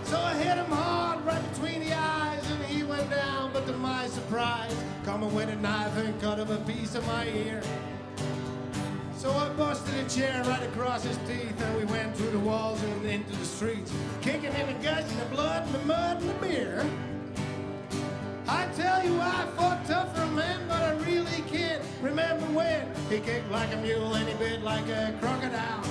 Speaker 19: So I hit him hard right between the eyes, and he went down, but to my surprise, coming with a knife and cut up a piece of my ear. So I busted a chair right across his teeth, and we went through the walls and into the streets, kicking him and gushing the blood and the mud and the beer. I tell you, I fought tough for a man, but I really can't remember when. He kicked like a mule and he bit like a crocodile.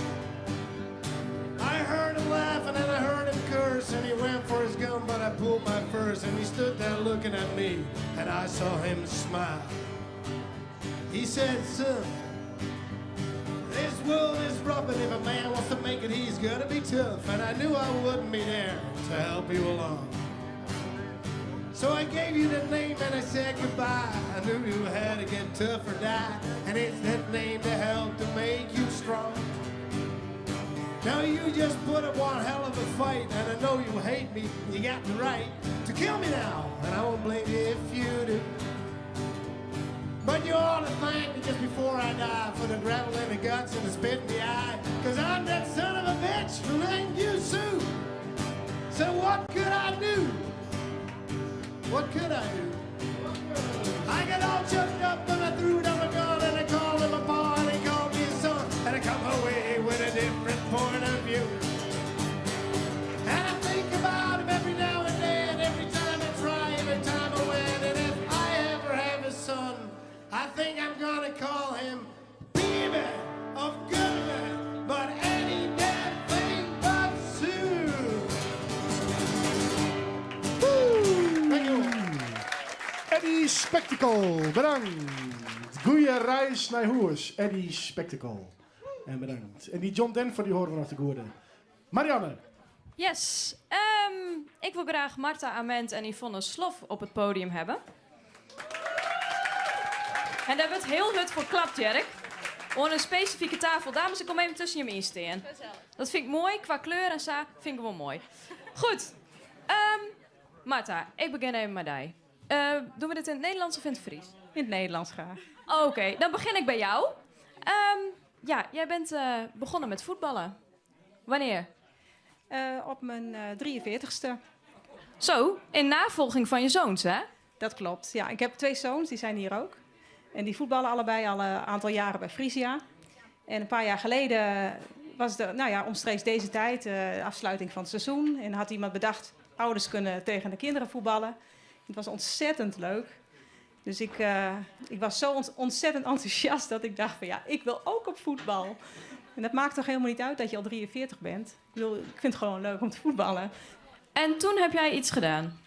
Speaker 19: I heard him laugh and then I heard him curse, and he went for his gun, but I pulled my purse, and he stood there looking at me, and I saw him smile. He said, "Son, this world is rough, and if a man wants to make it, he's got to be tough." And I knew I wouldn't be there to help you along. So I gave you the name and I said goodbye. I knew you had to get tough or die, and it's that name to help to make you strong. Now you just put up one hell of a fight, and I know you hate me. You got the right to kill me now, and I won't blame you if you do. But you ought to thank me just before I die for the gravel in the guts and the spit in the eye, 'cause I'm that son of a bitch who named you Sue. So what could I do? What could I do? I got all choked up and I threw down my gun, and I called him a pa and he called me a son, and I come away with a different point of view. And I think about him every now and then, every time I try, every time I win, and if I ever have a son, I think I'm gonna call him Baby of Goodman, but any damn thing but Sue.
Speaker 1: Thank you. Eddie Spectacle, bedankt. Goeie reis naar Hoers, Eddie Spectacle. En bedankt. En die John Denver, die horen we nog te goede. Marianne.
Speaker 2: Yes. Ik wil graag Marta Ament en Yvonne Slof op het podium hebben. En daar wordt heel hut voor klapt, Jerk. Op een specifieke tafel. Dames, ik kom even tussen je in staan. Dat vind ik mooi. Qua kleur en zo vind ik wel mooi. Goed. Marta, ik begin even met jou. Doen we dit in het Nederlands of in het Fries?
Speaker 21: In het Nederlands graag.
Speaker 2: Oké, dan begin ik bij jou. Ja, jij bent begonnen met voetballen. Wanneer?
Speaker 21: Op mijn 43ste.
Speaker 2: Zo, in navolging van je zoons, hè?
Speaker 21: Dat klopt. Ja, ik heb 2 zoons, die zijn hier ook. En die voetballen allebei al een aantal jaren bij Frisia. En een paar jaar geleden was het omstreeks deze tijd, de afsluiting van het seizoen. En had iemand bedacht, ouders kunnen tegen de kinderen voetballen. Het was ontzettend leuk. Dus ik was zo ontzettend enthousiast dat ik dacht van ja, ik wil ook op voetbal. En dat maakt toch helemaal niet uit dat je al 43 bent. Ik bedoel, ik vind het gewoon leuk om te voetballen.
Speaker 2: En toen heb jij iets gedaan?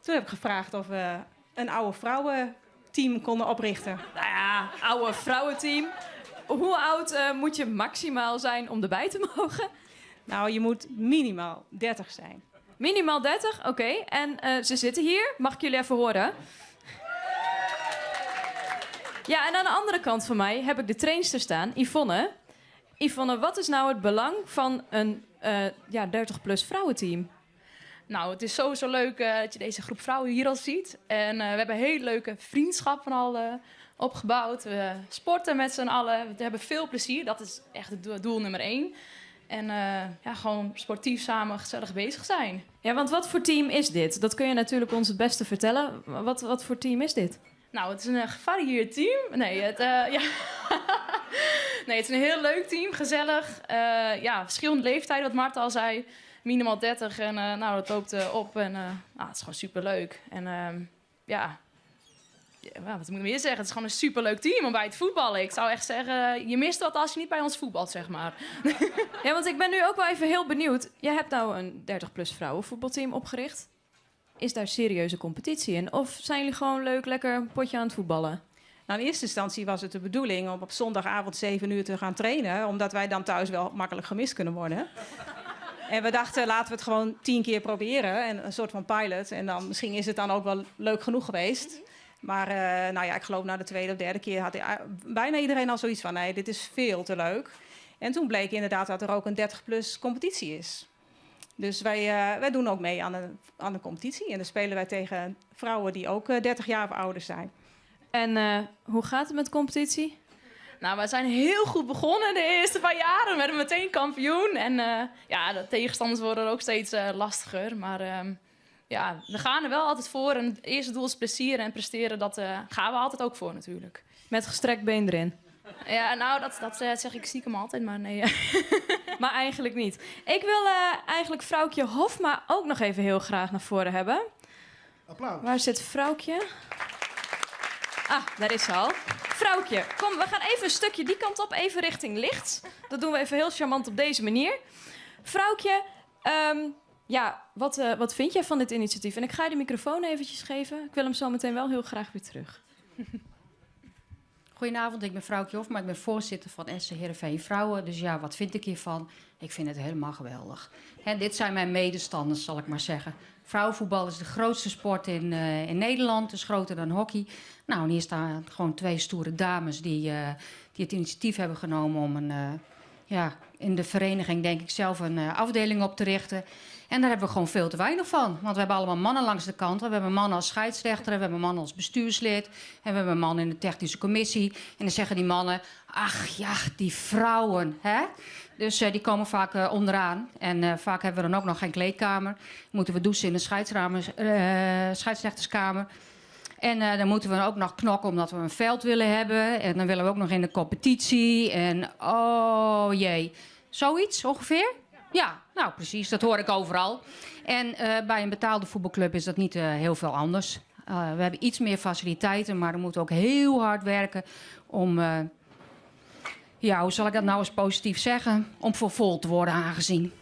Speaker 21: Toen heb ik gevraagd of we een oude vrouwenteam konden oprichten.
Speaker 2: Nou ja, oude vrouwenteam. hoe oud moet je maximaal zijn om erbij te mogen?
Speaker 10: Nou, je moet minimaal 30 zijn.
Speaker 2: Minimaal 30, oké. En ze zitten hier. Mag ik jullie even horen? Ja, en aan de andere kant van mij heb ik de trainster staan, Yvonne. Yvonne, wat is nou het belang van een 30-plus vrouwenteam?
Speaker 12: Nou, het is sowieso leuk dat je deze groep vrouwen hier al ziet. En we hebben hele leuke vriendschappen al opgebouwd. We sporten met z'n allen. We hebben veel plezier. Dat is echt het doel nummer 1. En gewoon sportief samen gezellig bezig zijn.
Speaker 2: Ja, want wat voor team is dit? Dat kun je natuurlijk ons het beste vertellen. Wat voor team is dit?
Speaker 12: Nou, het is een gevarieerd team. Nee, nee, het is een heel leuk team. Gezellig. Verschillende leeftijden, wat Marta al zei. Minimaal 30 en dat loopt op. En het is gewoon superleuk. En wat moet ik meer zeggen? Het is gewoon een superleuk team om bij het voetballen. Ik zou echt zeggen, je mist wat als je niet bij ons voetbalt, zeg maar.
Speaker 2: Ja, want ik ben nu ook wel even heel benieuwd. Jij hebt nou een 30-plus vrouwenvoetbalteam opgericht. Is daar serieuze competitie in? Of zijn jullie gewoon leuk, lekker een potje aan het voetballen?
Speaker 10: Nou, in eerste instantie was het de bedoeling om op zondagavond 7 uur te gaan trainen. Omdat wij dan thuis wel makkelijk gemist kunnen worden. En we dachten, laten we het gewoon 10 keer proberen. En een soort van pilot. En dan misschien is het dan ook wel leuk genoeg geweest. Maar ik geloof na de tweede of derde keer had bijna iedereen al zoiets van... nee, dit is veel te leuk. En toen bleek inderdaad dat er ook een 30-plus competitie is. Dus wij doen ook mee aan de competitie. En dan spelen wij tegen vrouwen die ook 30 jaar of ouder zijn.
Speaker 2: En hoe gaat het met de competitie?
Speaker 12: Nou, we zijn heel goed begonnen de eerste paar jaren. We werden meteen kampioen. En de tegenstanders worden ook steeds lastiger. Maar we gaan er wel altijd voor. En het eerste doel is plezier en presteren. Dat gaan we altijd ook voor natuurlijk.
Speaker 2: Met gestrekt been erin?
Speaker 12: Ja, nou, dat zeg ik stiekem altijd, maar nee.
Speaker 2: Maar eigenlijk niet. Ik wil eigenlijk vrouwtje Hofma ook nog even heel graag naar voren hebben.
Speaker 1: Applaus.
Speaker 2: Waar zit vrouwtje? Ah, daar is ze al. Vrouwtje, kom, we gaan even een stukje die kant op, even richting licht. Dat doen we even heel charmant op deze manier. Vrouwtje, wat vind jij van dit initiatief? En ik ga je de microfoon eventjes geven. Ik wil hem zo meteen wel heel graag weer terug.
Speaker 13: Goedenavond, ik ben Vrouwtje Hofma, ik ben voorzitter van SC Heerenveen Vrouwen. Dus ja, wat vind ik hiervan? Ik vind het helemaal geweldig. Dit zijn mijn medestanders, zal ik maar zeggen. Vrouwenvoetbal is de grootste sport in Nederland, is groter dan hockey. Nou, en hier staan gewoon 2 stoere dames die het initiatief hebben genomen om in de vereniging, denk ik zelf, een afdeling op te richten. En daar hebben we gewoon veel te weinig van. Want we hebben allemaal mannen langs de kant. We hebben mannen als scheidsrechter, we hebben mannen als bestuurslid. En we hebben mannen in de technische commissie. En dan zeggen die mannen, ach ja, die vrouwen, hè? Dus die komen vaak onderaan. En vaak hebben we dan ook nog geen kleedkamer. Moeten we douchen in de scheidsrechterskamer. En dan moeten we ook nog knokken omdat we een veld willen hebben. En dan willen we ook nog in de competitie. En oh jee, zoiets ongeveer? Ja, nou precies, dat hoor ik overal. En bij een betaalde voetbalclub is dat niet heel veel anders. We hebben iets meer faciliteiten, maar we moeten ook heel hard werken om... hoe zal ik dat nou eens positief zeggen? Om voor vol te worden aangezien.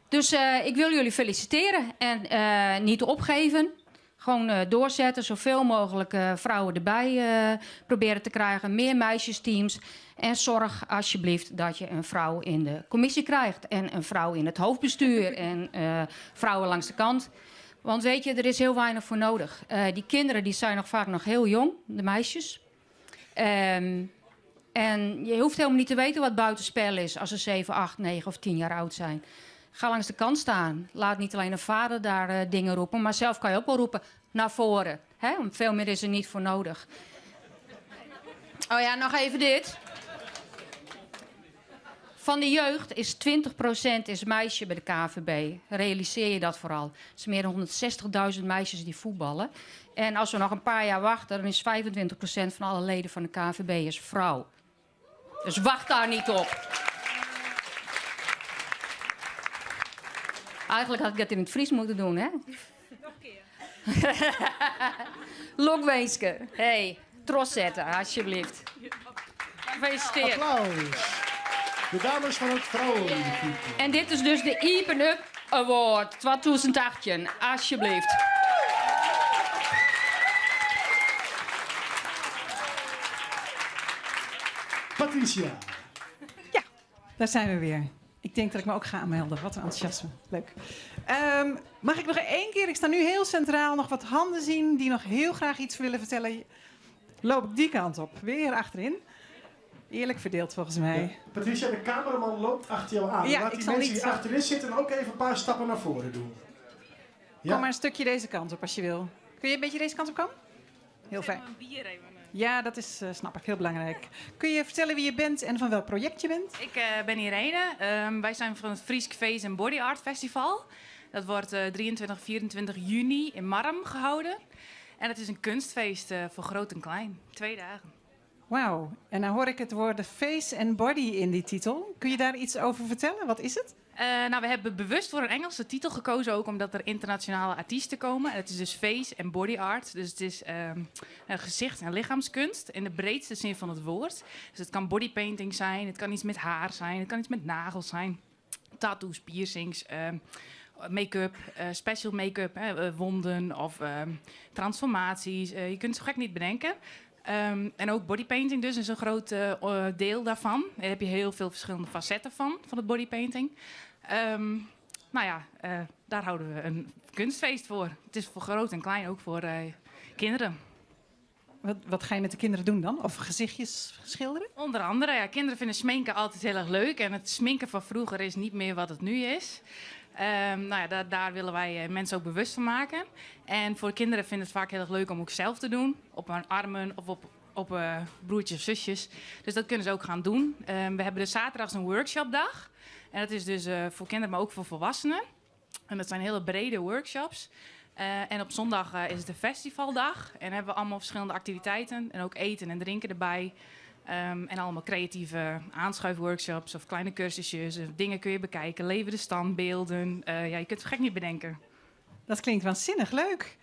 Speaker 13: Dus ik wil jullie feliciteren en niet opgeven. Gewoon doorzetten, zoveel mogelijk vrouwen erbij proberen te krijgen. Meer meisjesteams. En zorg alsjeblieft dat je een vrouw in de commissie krijgt. En een vrouw in het hoofdbestuur. En vrouwen langs de kant. Want weet je, er is heel weinig voor nodig. Die kinderen die zijn nog vaak nog heel jong, de meisjes. En je hoeft helemaal niet te weten wat buitenspel is als ze 7, 8, 9 of 10 jaar oud zijn. Ga langs de kant staan. Laat niet alleen een vader daar dingen roepen, maar zelf kan je ook wel roepen naar voren. Hè? Veel meer is er niet voor nodig. Oh ja, nog even dit. Van de jeugd is 20% is meisje bij de KNVB. Realiseer je dat vooral. Er zijn meer dan 160.000 meisjes die voetballen. En als we nog een paar jaar wachten, dan is 25% van alle leden van de KNVB is vrouw. Dus wacht daar niet op. Eigenlijk had ik dat in het Fries moeten doen, hè? Nog een keer. Lokweeske. Hey, tros zetten, alsjeblieft. Gefeliciteerd.
Speaker 1: Applaus. De dames van het vrouwen.
Speaker 13: En dit is dus de Open Up Award 2018. Alsjeblieft.
Speaker 1: Patricia.
Speaker 6: Daar zijn we weer. Ik denk dat ik me ook ga aanmelden. Wat een enthousiasme. Leuk. Mag ik nog één keer, ik sta nu heel centraal, nog wat handen zien die nog heel graag iets willen vertellen? Loop ik die kant op. Weer achterin. Eerlijk verdeeld volgens mij.
Speaker 1: Ja. Patricia, de cameraman loopt achter jou aan.
Speaker 6: Ja,
Speaker 1: Laat
Speaker 6: ik
Speaker 1: die
Speaker 6: zal
Speaker 1: mensen
Speaker 6: niet
Speaker 1: die
Speaker 6: zo-
Speaker 1: achterin zitten ook even een paar stappen naar voren doen. Ja.
Speaker 6: Kom maar een stukje deze kant op als je wil. Kun je een beetje deze kant op komen? Heel fijn. Ja, dat is, snap ik, heel belangrijk. Kun je vertellen wie je bent en van welk project je bent?
Speaker 14: Ik ben Irene. Wij zijn van het Friesk Face and Body Art Festival. Dat wordt 23 en 24 juni in Marm gehouden. En het is een kunstfeest voor groot en klein. 2 dagen.
Speaker 6: Wauw. En dan hoor ik het woord face and body in die titel. Kun je daar iets over vertellen? Wat is het?
Speaker 14: Nou, we hebben bewust voor een Engelse titel gekozen, ook omdat er internationale artiesten komen. En het is dus face and body art. Dus het is gezicht- en lichaamskunst in de breedste zin van het woord. Dus het kan bodypainting zijn, het kan iets met haar zijn, het kan iets met nagels zijn. Tattoos, piercings, make-up, special make-up, wonden of transformaties. Je kunt het zo gek niet bedenken. En ook bodypainting dus is een groot deel daarvan. Daar heb je heel veel verschillende facetten van het bodypainting. Daar houden we een kunstfeest voor. Het is voor groot en klein, ook voor kinderen.
Speaker 6: Wat ga je met de kinderen doen dan? Of gezichtjes schilderen?
Speaker 14: Onder andere, ja, kinderen vinden sminken altijd heel erg leuk. En het sminken van vroeger is niet meer wat het nu is. Daar willen wij mensen ook bewust van maken. En voor kinderen vinden het vaak heel erg leuk om ook zelf te doen. Op hun armen of op broertjes of zusjes. Dus dat kunnen ze ook gaan doen. We hebben dus zaterdags een workshopdag. En dat is dus voor kinderen, maar ook voor volwassenen. En dat zijn hele brede workshops. En op zondag is het een festivaldag. En hebben we allemaal verschillende activiteiten. En ook eten en drinken erbij. En allemaal creatieve aanschuifworkshops of kleine cursusjes. Dingen kun je bekijken, levende standbeelden. Je kunt het gek niet bedenken.
Speaker 6: Dat klinkt waanzinnig leuk.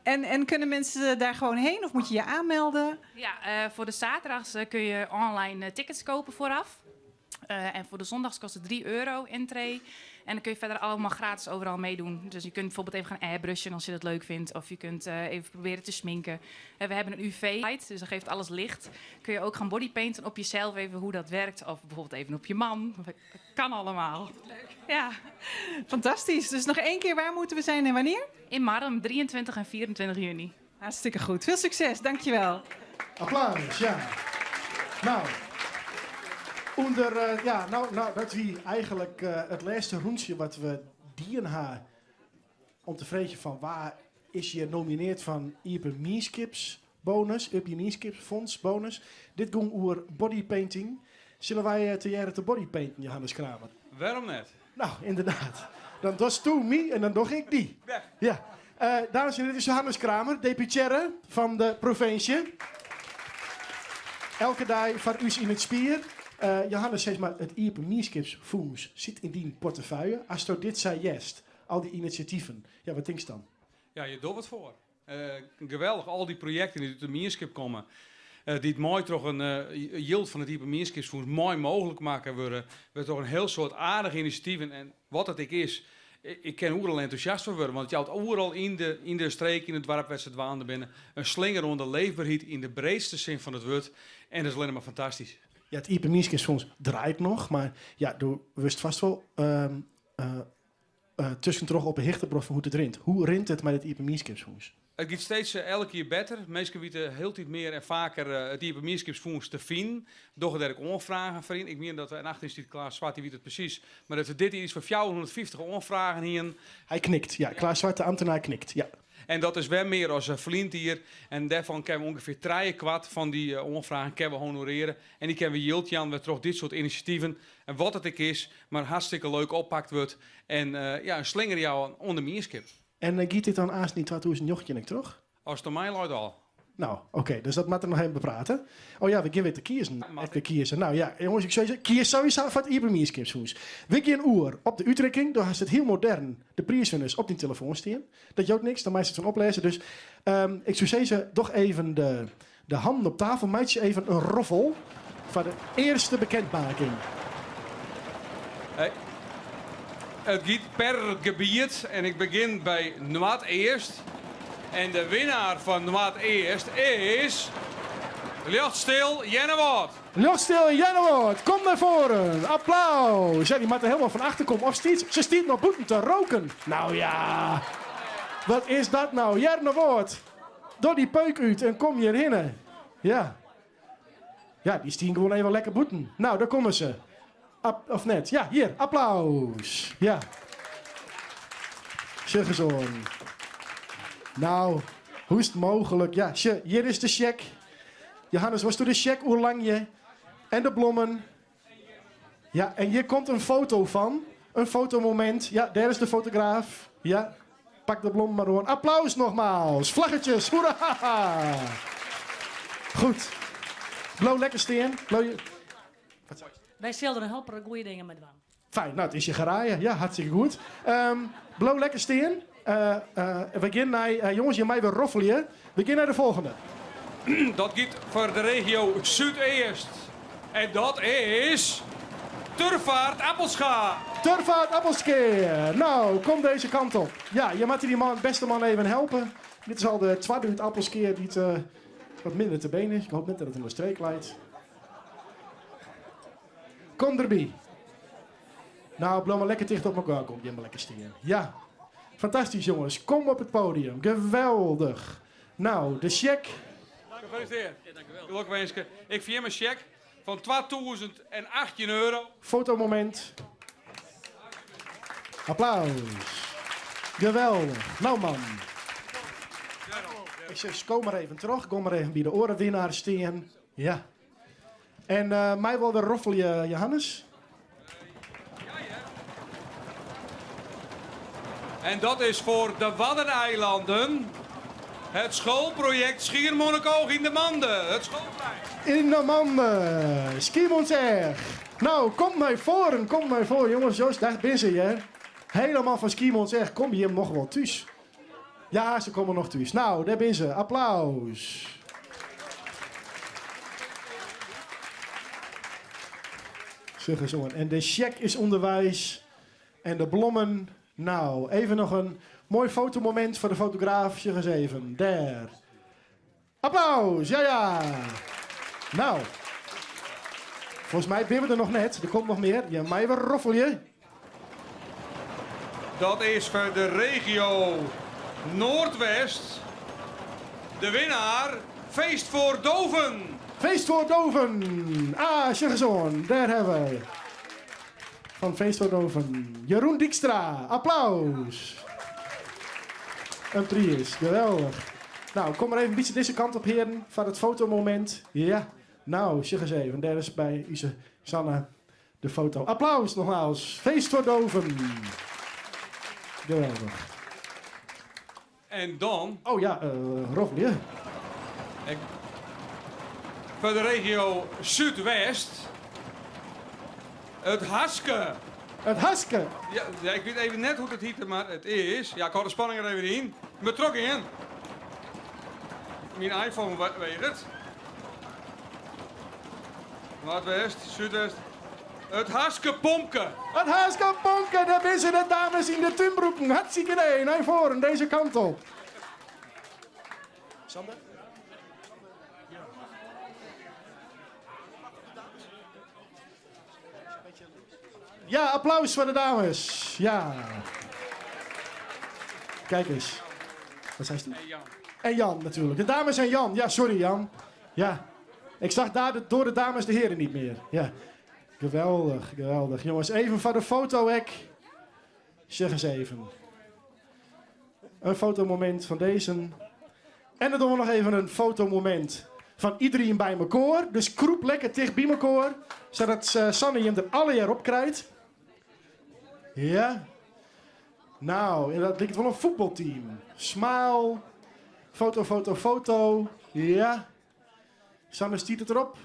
Speaker 6: En kunnen mensen daar gewoon heen of moet je je aanmelden?
Speaker 14: Ja, voor de zaterdags kun je online tickets kopen vooraf. En voor de zondags kost het €3 entree. En dan kun je verder allemaal gratis overal meedoen. Dus je kunt bijvoorbeeld even gaan airbrushen als je dat leuk vindt. Of je kunt even proberen te sminken. We hebben een UV-light, dus dat geeft alles licht. Kun je ook gaan bodypainten op jezelf, even hoe dat werkt. Of bijvoorbeeld even op je man. Kan allemaal. Leuk. Ja.
Speaker 6: Fantastisch. Dus nog één keer, waar moeten we zijn en wanneer?
Speaker 14: In Marm, 23 en 24 juni.
Speaker 6: Hartstikke goed. Veel succes. Dankjewel.
Speaker 1: Applaus, ja. Nou, dat wie eigenlijk het laatste rondje wat we dienen haar om te vreten van waar is je nomineerd van Ieper Meeskips bonus, Up je Meeskips fonds bonus. Dit ging over bodypainting. Zullen wij te jaren te bodypainten, Johannes Kramer?
Speaker 15: Waarom net?
Speaker 1: Nou, inderdaad. Dan doe toe me en dan doe ik die. Ja. Dames en heren, dit is Johannes Kramer, deputaire van de provincie. Elke dag van u in het spier. Johannes zegt maar, het Ieper Meeskips fonds zit in die portefeuille. Als je dit zei, jest, al die initiatieven. Ja, wat denk je dan?
Speaker 15: Ja, je doet wat voor. Geweldig, al die projecten die uit de Meerskip komen. Die het mooi toch een yield van het Ieper Meerskips fonds mooi mogelijk maken worden. We toch een heel soort aardige initiatieven. En wat het ik is, ik kan overal enthousiast van worden. Want je houdt overal in de streek, in het dorp waar ze dwaanden binnen, een slinger onder leefbaarheid in de breedste zin van het woord. En dat is alleen maar fantastisch.
Speaker 1: Ja, het Ieper Meeskips fonds draait nog, maar ja, je wist vast wel tussen toch op een hichterbrof van hoe het rint. Hoe rint het met het Ieper Meeskips fonds?
Speaker 15: Het gaat steeds elke keer beter. Mensen weten heel tijd meer en vaker het Ieper Meerskips fonds te vinden. Doch daar ik onvragen voor in. Ik meen dat we in 18 is Klaas Zwart, die weet het precies. Maar dat we dit iets voor 450 onvragen hier.
Speaker 1: Hij knikt, ja. Klaas Zwart, de ambtenaar, knikt, ja.
Speaker 15: En dat is wel meer als een vriend hier. En daarvan kunnen we ongeveer 3/4 van die onvragen kunnen we honoreren. En die kunnen we yield aan met toch dit soort initiatieven. En wat het ook is, maar hartstikke leuk oppakt wordt. En een slinger jou onder Meerskip.
Speaker 1: En giet dit dan aast niet 2008, toch?
Speaker 15: Als het aan mij luidt al.
Speaker 1: Nou, oké, dus dat moeten we nog even bepraten. Oh ja, we gaan weer te kiezen. Even kiezen. Nou ja, jongens, ik zou zeggen, kies sowieso voor het Ieper Meerskips fonds. We gaan oer op de uitrekking, daar is het heel modern de prijswinners op die telefoon staan. Dat je ook niks, dan moet je het van oplezen. Dus ik zou zeggen, toch even de handen op tafel. Maak je even een roffel voor de eerste bekendmaking.
Speaker 15: Hey. Het gaat per gebied en ik begin bij Noord-Eerst. En de winnaar van Noord-Eerst is Licht stil, Jennewoord.
Speaker 1: Luchtstil en Jennewoord, kom naar voren. Applaus. Ja, die moet er helemaal van achter komen. Of ze stiet nog boeten te roken. Nou ja. Wat is dat nou? Jennewoord. Door die peuk uit en kom hierheen. Ja. Ja, die stien gewoon even lekker boeten. Nou, daar komen ze. Of net. Ja, hier. Applaus. Ja. Zeggezoon. Nou, hoe is het mogelijk? Ja, hier is de check. Johannes, was toen de check Oerlangje en de blommen. Ja, en hier komt een foto van. Een fotomoment. Ja, daar is de fotograaf. Ja, pak de blom maar door. Applaus nogmaals. Vlaggetjes. Hoera. Goed. Blauw lekker steen.
Speaker 9: Wij zullen helpen goede dingen met doen.
Speaker 1: Fijn, nou het is je geraaien. Ja, hartstikke goed. Blauw lekker steen. We gaan naar, jongens, je mij weer roffelen. We gaan naar de volgende.
Speaker 15: Dat gaat voor de regio Zuidoost. En dat is... Turvaart Appelscha.
Speaker 1: Turvaart Appelskeer. Nou, kom deze kant op. Ja, je moet die beste man even helpen. Dit is al de tweede Appelskeer die het wat minder te been is. Ik hoop net dat het in de streek leidt. Kom erbij. Nou, blijf maar lekker dicht op elkaar. Kom je maar lekker staan. Ja. Fantastisch, jongens. Kom op het podium. Geweldig. Nou, de check.
Speaker 15: Gefeliciteerd. Ja, dank u wel. Gelukwensen. Ik vier mijn check van 2018 euro.
Speaker 1: Fotomoment. Applaus. Geweldig. Nou, man. Ik zeg, kom maar even terug. Kom maar even bij de orenwinnaar staan. Ja. En mij wil weer roffelen, Johannes.
Speaker 15: En dat is voor de Waddeneilanden het schoolproject Schiermonnikoog in de Manden. Het schoolplein.
Speaker 1: In de Manden. Schiermonnikoog. Nou, kom mij voor, jongens. Joost, daar ben ze, hè. Helemaal van Schiermonnikoog. Kom je hem nog wel thuis? Ja, ze komen nog thuis. Nou, daar ben ze. Applaus. Zeg eens, jongen. En de check is onderwijs. En de blommen. Nou, even nog een mooi fotomoment voor de fotograaf. Zeg eens even. Daar. Applaus. Ja, ja. Nou. Volgens mij ben we er nog net. Er komt nog meer. Ja, mij weer roffel je.
Speaker 15: Dat is voor de regio Noordwest. De winnaar, Feest voor Doven.
Speaker 1: Feest voor Doven. Ah, Sjuggezoon. Daar hebben we. Van Feest voor Doven. Jeroen Dijkstra. Applaus. Een prijs. Geweldig. Nou, kom maar even een beetje deze kant op, heren. Van het fotomoment. Ja. Nou, zeg eens even. Daar is bij onze Sanne de foto. Applaus nogmaals. Feest voor Doven. Geweldig.
Speaker 15: En dan...
Speaker 1: Oh ja, Roffel.
Speaker 15: Voor de regio Zuidwest. Het Haske.
Speaker 1: Het Haske?
Speaker 15: Ja, ik weet even net hoe het heet, maar het is... Ja, ik hou de spanning er even in. Betrokken in. Mijn iPhone weegt het. Noordwest, Zuidwest. Het Haske Pomke.
Speaker 1: Het Haske Pomke, daar zijn ze de dames in de tuinbroeken. Hartstikke idee, naar voren, deze kant op. Sander? Ja, applaus voor de dames. Ja. Kijk eens. Wat zei ze? En Jan natuurlijk. De dames en Jan. Ja, sorry Jan. Ja. Ik zag daar door de dames de heren niet meer. Ja. Geweldig, geweldig. Jongens, even van de foto-hek. Zeg eens even. Een fotomoment van deze. En dan doen we nog even een fotomoment van iedereen bij elkaar. Dus kroep lekker dicht bij elkaar. Zodat Sanne hem er alle jaar op krijgt. Ja. Nou, en dat lijkt wel een voetbalteam. Smile. Foto, foto, foto. Ja. Sanne stiet het erop.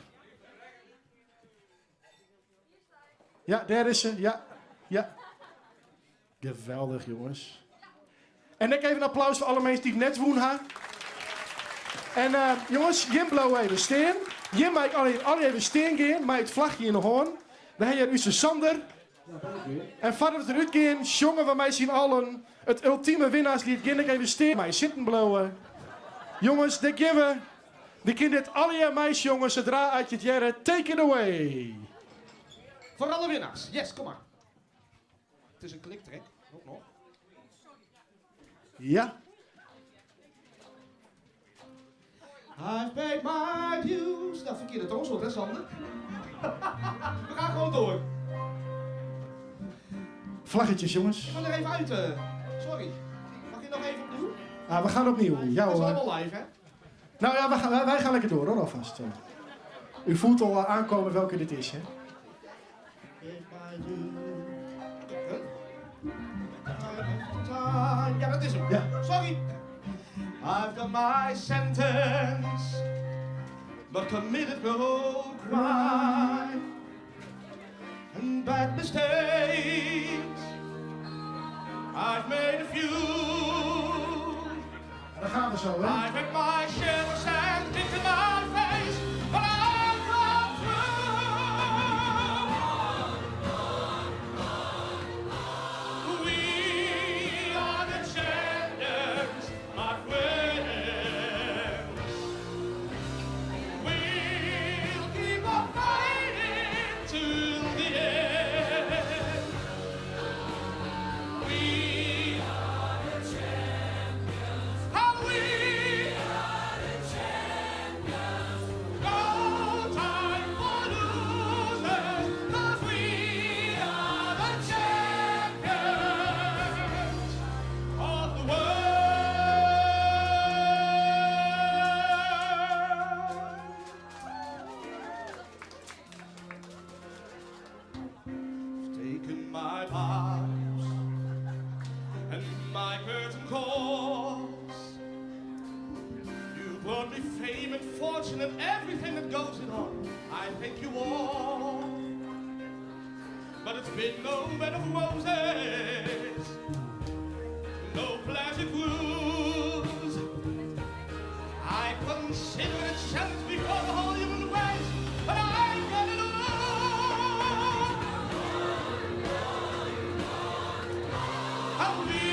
Speaker 1: Ja, daar is ze. Ja. Ja. Geweldig, jongens. En ik even een applaus voor alle mensen die het net wonen. En jongens, Jim blauw even steen. Jim maakt alle even steen gaan, met het vlagje in de hoorn. Dan heb je onze Sander. En voordat we eruit gaan, jongen van mij zien allen het ultieme winnaarslied. Gaan ik even steen. Mij zitten blauwen. Jongens, dit geven. Die kinderen alle meisjes, jongens, zodra uit je het jaren. Take it away.
Speaker 16: Voor alle winnaars. Yes, kom maar. Het is een kliktrek. Ook nog.
Speaker 1: Ja.
Speaker 16: I've paid my dues. Nou, verkeerde toonsoort, hè, Sander? We gaan gewoon door.
Speaker 1: Vlaggetjes, jongens.
Speaker 16: Ik ga er even uit. Sorry. Mag je nog even opnieuw?
Speaker 1: Ah, we gaan opnieuw. Ja,
Speaker 16: Dat is
Speaker 1: hoor.
Speaker 16: allemaal live, hè?
Speaker 1: Nou ja, wij gaan lekker door, hoor, alvast. U voelt al aankomen welke dit is, hè?
Speaker 16: Ja, dat is hem.
Speaker 1: Ja.
Speaker 16: Sorry. I've done my sentence, but committed no crime and bad mistakes. I've made a few.
Speaker 1: Daar gaan we zo, hè?
Speaker 16: I've had my share of sand into my face, but I've gone through. We are the champions, my friends. We'll keep on fighting till the end. We are the champions. How we are the champions. No time for losers, 'cause we are the champions of the world. Taken my lives and my curtain calls. You brought me fame and fortune and everything that goes it on. I thank you all, but it's been no bed of roses, no pleasant cruise. I consider it a challenge before the whole human race, but I got it all. And we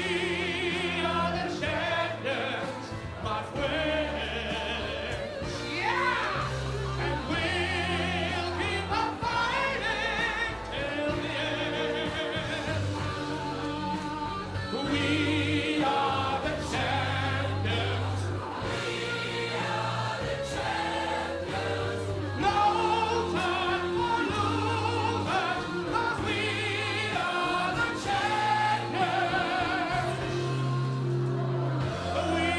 Speaker 16: are the champions, my friends. Yeah! And we'll keep on fighting till the end. We are the champions. We are the champions. No time for losers, 'cause we are the champions. We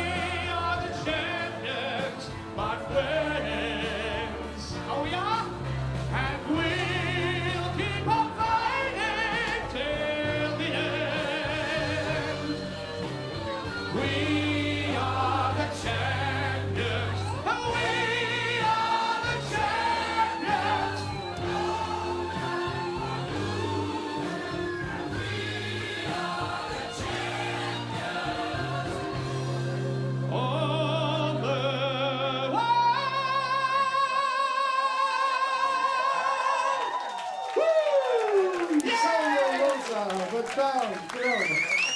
Speaker 16: are the champions, my friends. Oh yeah? And we'll keep on fighting till the end. We are the champions. We are the champions. All the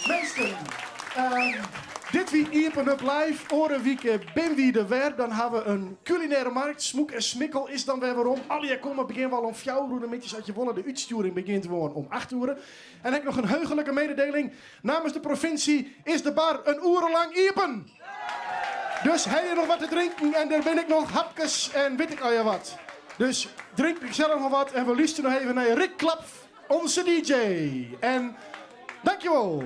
Speaker 1: Mensen, dit wie Iepen Up Live, oren wieke ben wie de weer. Dan hebben we een culinaire markt. Smoek en Smikkel is dan weer waarom. Alle komen beginnen wel om 4 uur. De metjes uit je wollen. De uitsturing begint gewoon om 8 uur. En heb ik nog een heugelijke mededeling. Namens de provincie is de bar een uur lang Iepen. Dus heb je nog wat te drinken en daar ben ik nog hapjes en weet ik al je wat. Dus drink ik zelf nog wat en we luisteren nog even naar Rick Klap, onze DJ. En dankjewel.